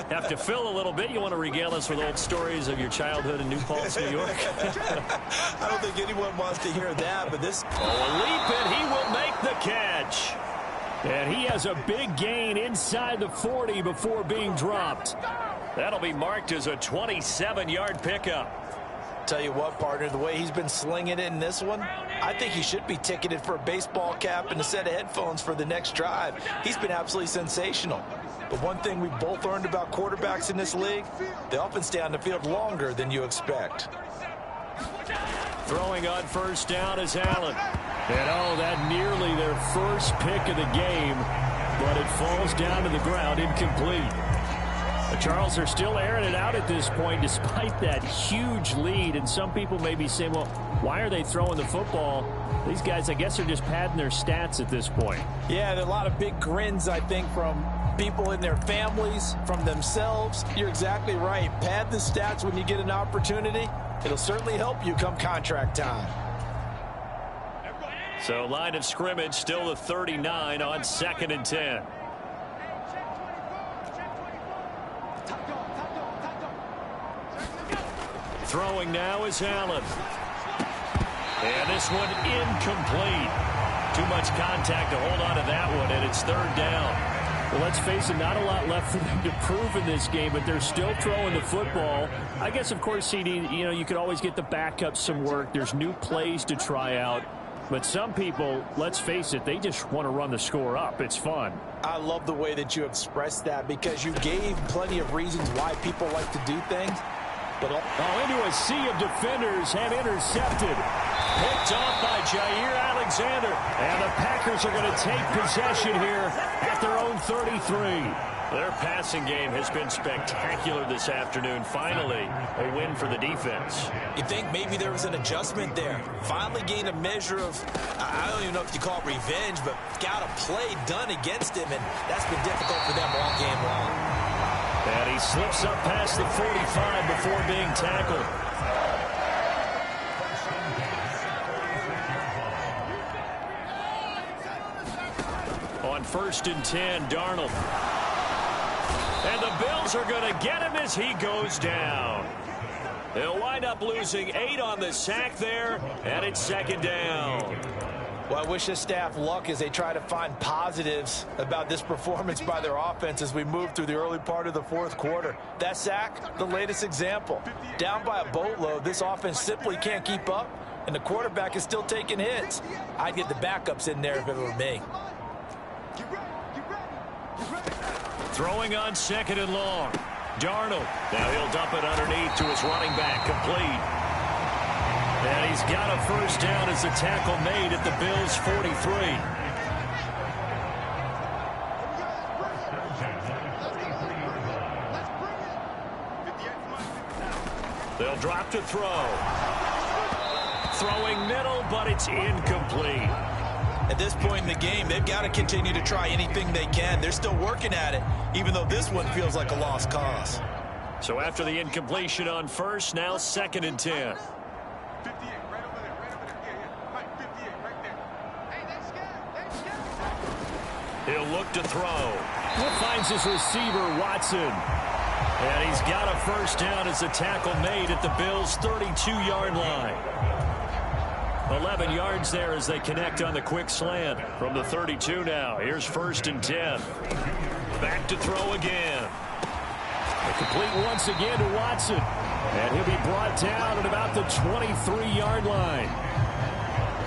have to fill a little bit. You want to regale us with old stories of your childhood in New Paltz, New York? I don't think anyone wants to hear that, but this... Oh, a leap, and he will make the catch. And he has a big gain inside the 40 before being dropped. That'll be marked as a 27-yard pickup. Tell you what, partner, the way he's been slinging it in this one, I think he should be ticketed for a baseball cap and a set of headphones for the next drive. He's been absolutely sensational. But one thing we've both learned about quarterbacks in this league, they often stay on the field longer than you expect. Throwing on 1st down is Allen. And, oh, that nearly their first pick of the game. but it falls down to the ground, incomplete. The Charles are still airing it out at this point despite that huge lead. And some people may be saying, well, why are they throwing the football? These guys, I guess, are just padding their stats at this point. Yeah, there are a lot of big grins, I think, from people in their families, from themselves. You're exactly right. Pad the stats when you get an opportunity. It'll certainly help you come contract time. So line of scrimmage still the 39 on 2nd and 10. Throwing now is Allen. And this one incomplete. Too much contact to hold on to that one, and it's 3rd down. Well, let's face it, not a lot left for them to prove in this game, but they're still throwing the football. I guess, of course, CD, you could always get the backup some work. There's new plays to try out. But some people, let's face it, they just want to run the score up. It's fun. I love the way that you expressed that because you gave plenty of reasons why people like to do things. But into a sea of defenders and intercepted. Picked off by Jair Alexander. And the Packers are going to take possession here at their own 33. Their passing game has been spectacular this afternoon. Finally, a win for the defense. You think maybe there was an adjustment there. Finally gained a measure of, I don't even know if you call it revenge, but got a play done against him, and that's been difficult for them all game long. And he slips up past the 45 before being tackled. On 1st and 10, Darnold. And the Bills are going to get him as he goes down. They'll wind up losing 8 on the sack there, and it's 2nd down. Well, I wish this staff luck as they try to find positives about this performance by their offense as we move through the early part of the 4th quarter. That sack, the latest example. Down by a boatload, this offense simply can't keep up, and the quarterback is still taking hits. I'd get the backups in there if it were me. Throwing on 2nd and long. Darnold. Now he'll dump it underneath to his running back. Complete. And he's got a 1st down as the tackle made at the Bills' 43. They'll drop to throw. Throwing middle, but it's incomplete. At this point in the game, they've got to continue to try anything they can. They're still working at it, even though this one feels like a lost cause. So after the incompletion on 1st, now 2nd and 10. He'll look to throw. He finds his receiver, Watson. And he's got a 1st down as the tackle made at the Bills' 32-yard line. 11 yards there as they connect on the quick slant from the 32 now. Here's 1st and 10. Back to throw again. A complete once again to Watson. And he'll be brought down at about the 23-yard line.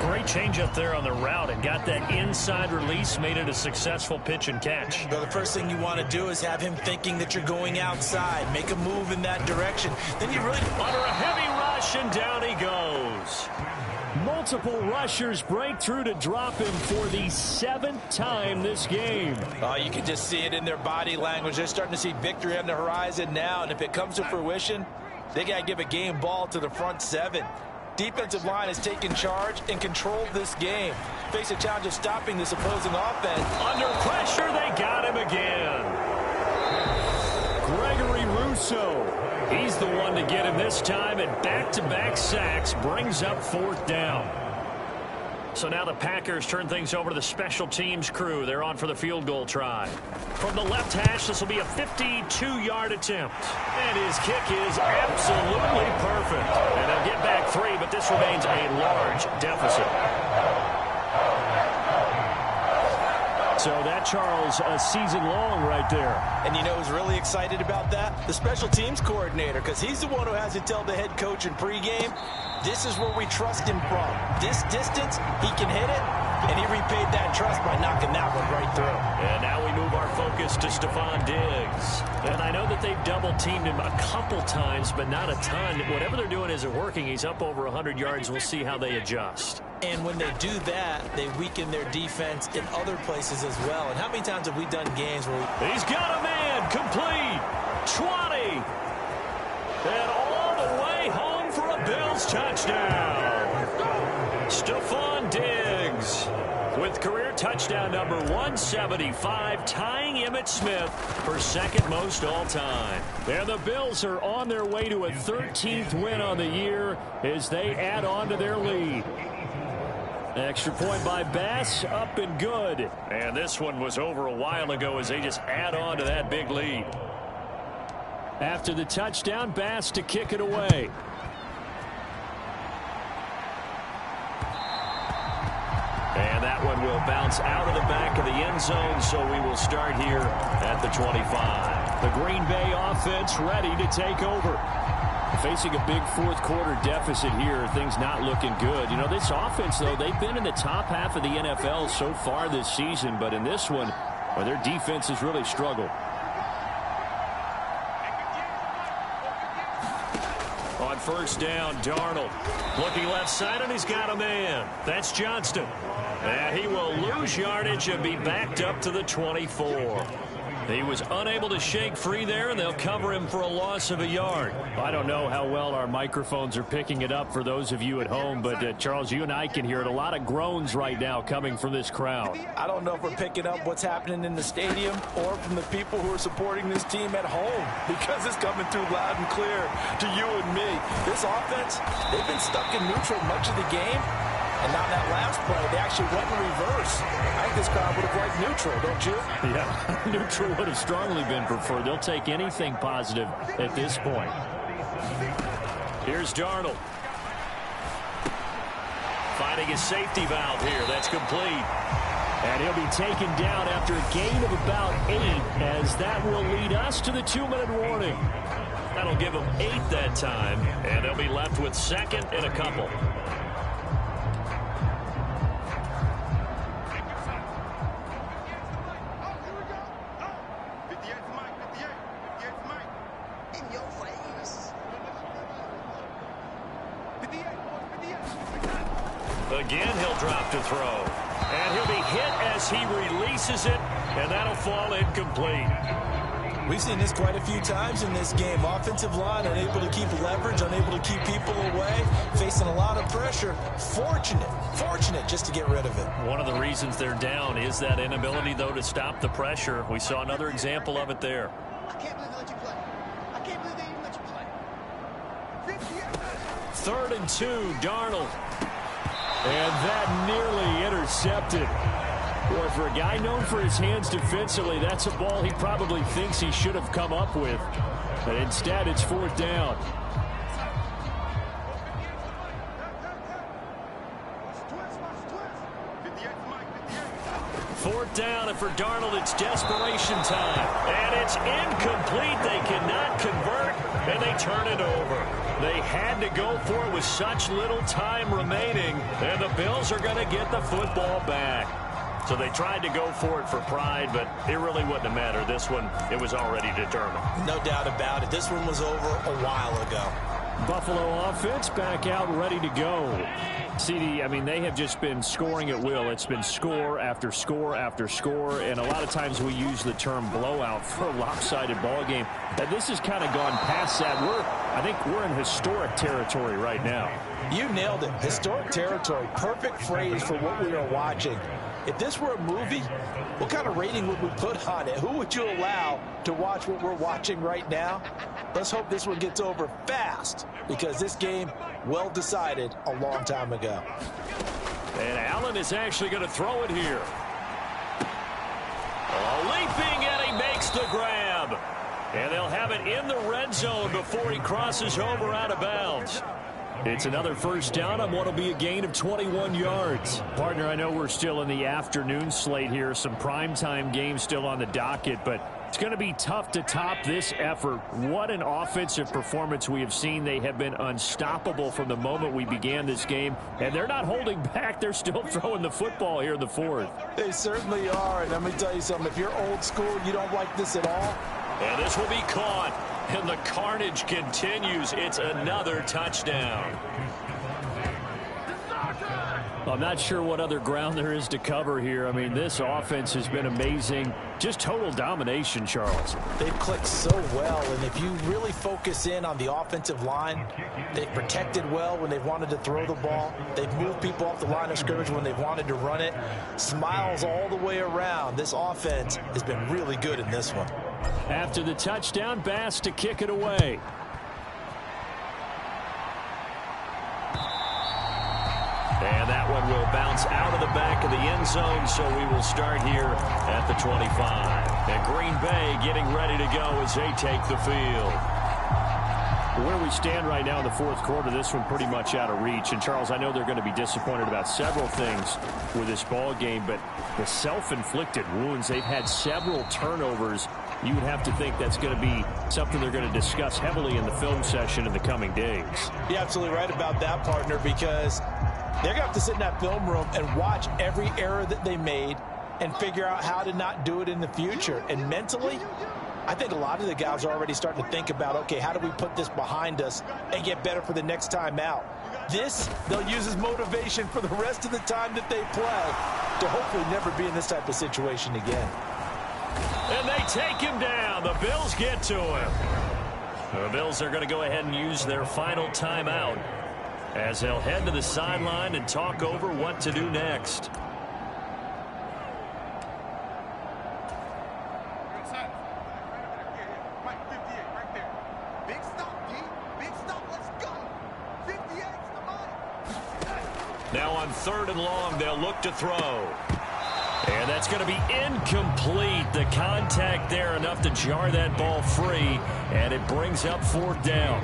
Great change up there on the route and got that inside release, made it a successful pitch and catch. Well, the first thing you want to do is have him thinking that you're going outside. Make a move in that direction. Then you really... Under a heavy rush, and down he goes. Multiple rushers break through to drop him for the 7th time this game. Oh, you can just see it in their body language. They're starting to see victory on the horizon now, and if it comes to fruition, they got to give a game ball to the front 7. Defensive line has taken charge and controlled this game. Face a challenge of stopping this opposing offense. Under pressure, they got him again. Gregory Rousseau. He's the one to get him this time, and back-to-back sacks brings up 4th down. So now the Packers turn things over to the special teams crew. They're on for the field goal try. From the left hash, this will be a 52-yard attempt. And his kick is absolutely perfect. And they'll get back 3, but this remains a large deficit. So that, Charles, a season long right there. And you know who's really excited about that? The special teams coordinator, because he's the one who has to tell the head coach in pregame, this is where we trust him from. This distance, he can hit it, and he repaid that trust by knocking that one right through. And now we move our focus to Stephon Diggs. And I know that they've double-teamed him a couple times, but not a ton. Whatever they're doing isn't working. He's up over 100 yards. We'll see how they adjust. And when they do that, they weaken their defense in other places as well. And how many times have we done games where He's got a man, complete, 20. And all the way home for a Bills touchdown. Stephon Diggs with career touchdown number 175, tying Emmitt Smith for second most all-time. And the Bills are on their way to a 13th win on the year as they add on to their lead. Extra point by Bass, up and good. And this one was over a while ago as they just add on to that big lead. After the touchdown, Bass to kick it away. And that one will bounce out of the back of the end zone, so we will start here at the 25. The Green Bay offense ready to take over. Facing a big fourth quarter deficit here, things not looking good. You know, this offense, though, they've been in the top half of the NFL so far this season, but in this one, well, their defense has really struggled. On first down, Darnold looking left side, and he's got a man. That's Johnston. And he will lose yardage and be backed up to the 24. He was unable to shake free there, and they'll cover him for a loss of a yard. I don't know how well our microphones are picking it up for those of you at home, but Charles, you and I can hear it. A lot of groans right now coming from this crowd. I don't know if we're picking up what's happening in the stadium or from the people who are supporting this team at home, because it's coming through loud and clear to you and me. This offense, they've been stuck in neutral much of the game. And on that last play, they actually went in reverse. I think this crowd would have liked neutral, don't you? Yeah, neutral would have strongly been preferred. They'll take anything positive at this point. Here's Darnold. Finding his safety valve here. That's complete. And he'll be taken down after a gain of about 8, as that will lead us to the 2-minute warning. That'll give them 8 that time, and they'll be left with second and a couple. Again, he'll drop to throw. And he'll be hit as he releases it, and that'll fall incomplete. We've seen this quite a few times in this game. Offensive line unable to keep leverage, unable to keep people away, facing a lot of pressure. Fortunate just to get rid of it. One of the reasons they're down is that inability, though, to stop the pressure. We saw another example of it there. I can't believe they let you play. I can't believe they even let you play. 3rd and 2, Darnold. And that nearly intercepted. Boy, for a guy known for his hands defensively, that's a ball he probably thinks he should have come up with. But instead, it's 4th down. Fourth down, and for Darnold, it's desperation time. And it's incomplete. They cannot convert, and they turn it over. They had to go for it with such little time remaining, and the Bills are going to get the football back. So they tried to go for it for pride, but it really wouldn't have mattered. This one, it was already determined. No doubt about it. This one was over a while ago. Buffalo offense back out ready to go. CD, I mean, they have just been scoring at will. It's been score after score after score, and a lot of times we use the term blowout for a lopsided ball game. And this has kind of gone past that. I think we're in historic territory right now. You nailed it. Historic territory. Perfect phrase for what we are watching. If this were a movie, what kind of rating would we put on it? Who would you allow to watch what we're watching right now? Let's hope this one gets over fast, because this game, well decided a long time ago. And Allen is actually going to throw it here. Leaping, and he makes the grab. And they'll have it in the red zone before he crosses over out of bounds. It's another first down on what will be a gain of 21 yards. Partner, I know we're still in the afternoon slate here. Some primetime games still on the docket, but it's going to be tough to top this effort. What an offensive performance we have seen. They have been unstoppable from the moment we began this game, and they're not holding back. They're still throwing the football here in the 4th. They certainly are, and let me tell you something. If you're old school, you don't like this at all. And this will be caught, and the carnage continues. It's another touchdown. I'm not sure what other ground there is to cover here. I mean, this offense has been amazing. Just total domination, Charles. They've clicked so well, and if you really focus in on the offensive line, they've protected well when they've wanted to throw the ball. They've moved people off the line of scrimmage when they've wanted to run it. Smiles all the way around. This offense has been really good in this one. After the touchdown, Bass to kick it away. And that one will bounce out of the back of the end zone, so we will start here at the 25. And Green Bay getting ready to go as they take the field. Where we stand right now in the fourth quarter, this one pretty much out of reach. And, Charles, I know they're going to be disappointed about several things with this ball game, but the self-inflicted wounds, they've had several turnovers. You would have to think that's going to be something they're going to discuss heavily in the film session in the coming days. You're absolutely right about that, partner, because they're going to have to sit in that film room and watch every error that they made and figure out how to not do it in the future. And mentally, I think a lot of the guys are already starting to think about, okay, how do we put this behind us and get better for the next time out? This, they'll use as motivation for the rest of the time that they play to hopefully never be in this type of situation again. And they take him down. The Bills get to him. The Bills are going to go ahead and use their final timeout as they'll head to the sideline and talk over what to do next. Now on 3rd and long, they'll look to throw. And that's going to be incomplete. The contact there enough to jar that ball free, and it brings up 4th down.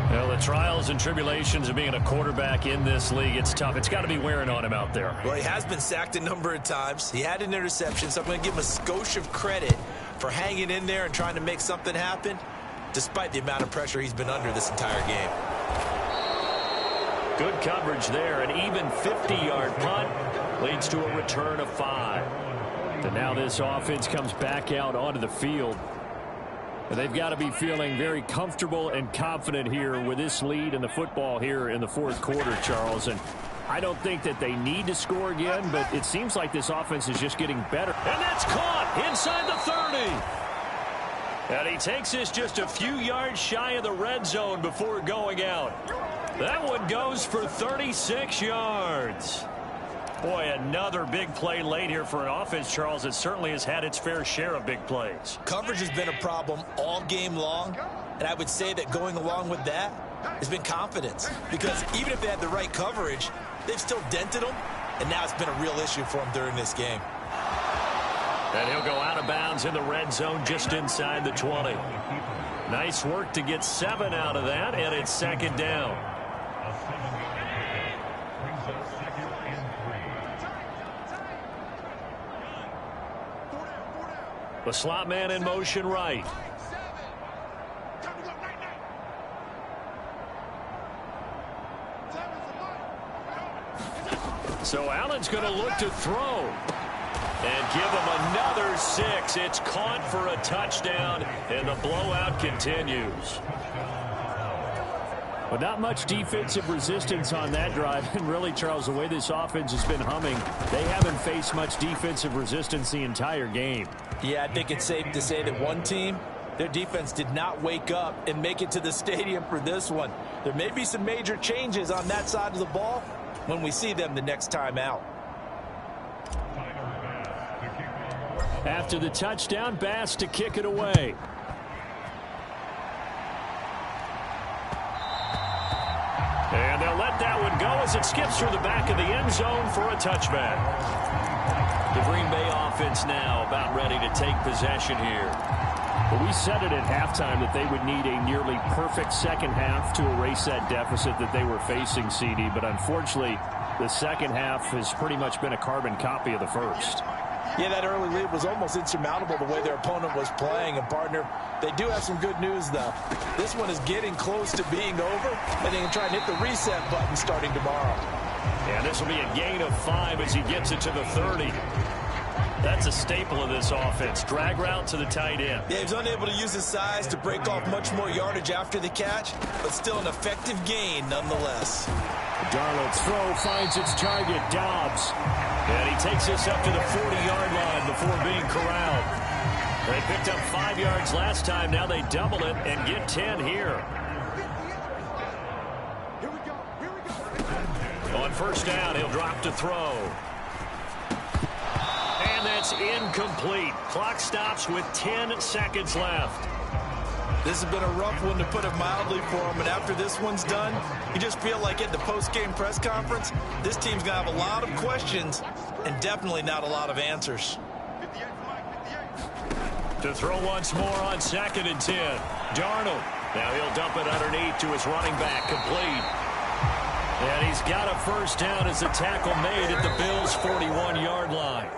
Well, the trials and tribulations of being a quarterback in this league, it's tough. It's got to be wearing on him out there. Well, he has been sacked a number of times. He had an interception, so I'm going to give him a skosh of credit for hanging in there and trying to make something happen, despite the amount of pressure he's been under this entire game. Good coverage there. An even 50-yard punt leads to a return of 5. And now this offense comes back out onto the field. And they've got to be feeling very comfortable and confident here with this lead in the football here in the fourth quarter, Charles. And I don't think that they need to score again, but it seems like this offense is just getting better. And that's caught inside the 30. And he takes this just a few yards shy of the red zone before going out. That one goes for 36 yards. Boy, another big play late here for an offense, Charles, that certainly has had its fair share of big plays. Coverage has been a problem all game long, and I would say that going along with that has been confidence, because even if they had the right coverage, they've still dented them, and now it's been a real issue for them during this game. And he'll go out of bounds in the red zone just inside the 20. Nice work to get 7 out of that, and it's 2nd down. The slot man in motion right. So Allen's going to look to throw and give him another 6. It's caught for a touchdown, and the blowout continues. But not much defensive resistance on that drive. And really, Charles, the way this offense has been humming, they haven't faced much defensive resistance the entire game. Yeah, I think it's safe to say that one team, their defense did not wake up and make it to the stadium for this one. There may be some major changes on that side of the ball when we see them the next time out. After the touchdown, Bass to kick it away. And they'll let that one go as it skips through the back of the end zone for a touchback. The Green Bay offense now about ready to take possession here. Well, we said it at halftime that they would need a nearly perfect second half to erase that deficit that they were facing, CD. But unfortunately, the second half has pretty much been a carbon copy of the first. Yeah, that early lead was almost insurmountable the way their opponent was playing. And, partner, they do have some good news, though. This one is getting close to being over, and they can try and hit the reset button starting tomorrow. And this will be a gain of 5 as he gets it to the 30. That's a staple of this offense. Drag route to the tight end. Yeah, he was unable to use his size to break off much more yardage after the catch, but still an effective gain nonetheless. Darnold's throw finds its target, Dobbs. And he takes this up to the 40-yard line before being corralled. They picked up 5 yards last time. Now they double it and get 10 here. On first down, he'll drop to throw. And that's incomplete. Clock stops with 10 seconds left. This has been a rough one, to put it mildly, for him. And after this one's done, you just feel like at the post-game press conference, this team's going to have a lot of questions and definitely not a lot of answers. To throw once more on 2nd and 10. Darnold. Now he'll dump it underneath to his running back, complete. And he's got a first down as the tackle made at the Bills' 41-yard line.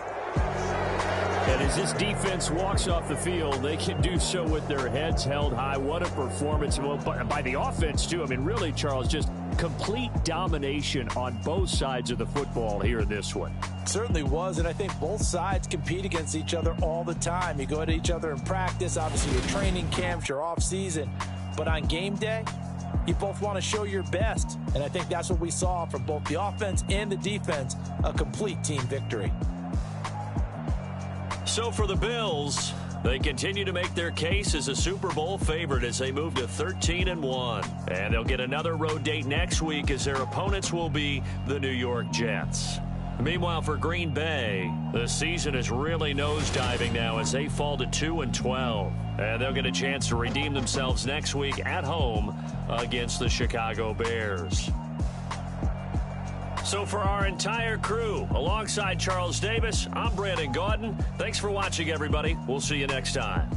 And as this defense walks off the field, they can do so with their heads held high. What a performance by the offense, too. I mean, really, Charles, just complete domination on both sides of the football here in this one. Certainly was, and I think both sides compete against each other all the time. You go at each other in practice, obviously your training camps, your off-season. But on game day, you both want to show your best. And I think that's what we saw from both the offense and the defense, a complete team victory. So for the Bills, they continue to make their case as a Super Bowl favorite as they move to 13-1. And they'll get another road date next week as their opponents will be the New York Jets. Meanwhile, for Green Bay, the season is really nosediving now as they fall to 2-12. And they'll get a chance to redeem themselves next week at home against the Chicago Bears. So for our entire crew, alongside Charles Davis, I'm Brandon Gaudin. Thanks for watching, everybody. We'll see you next time.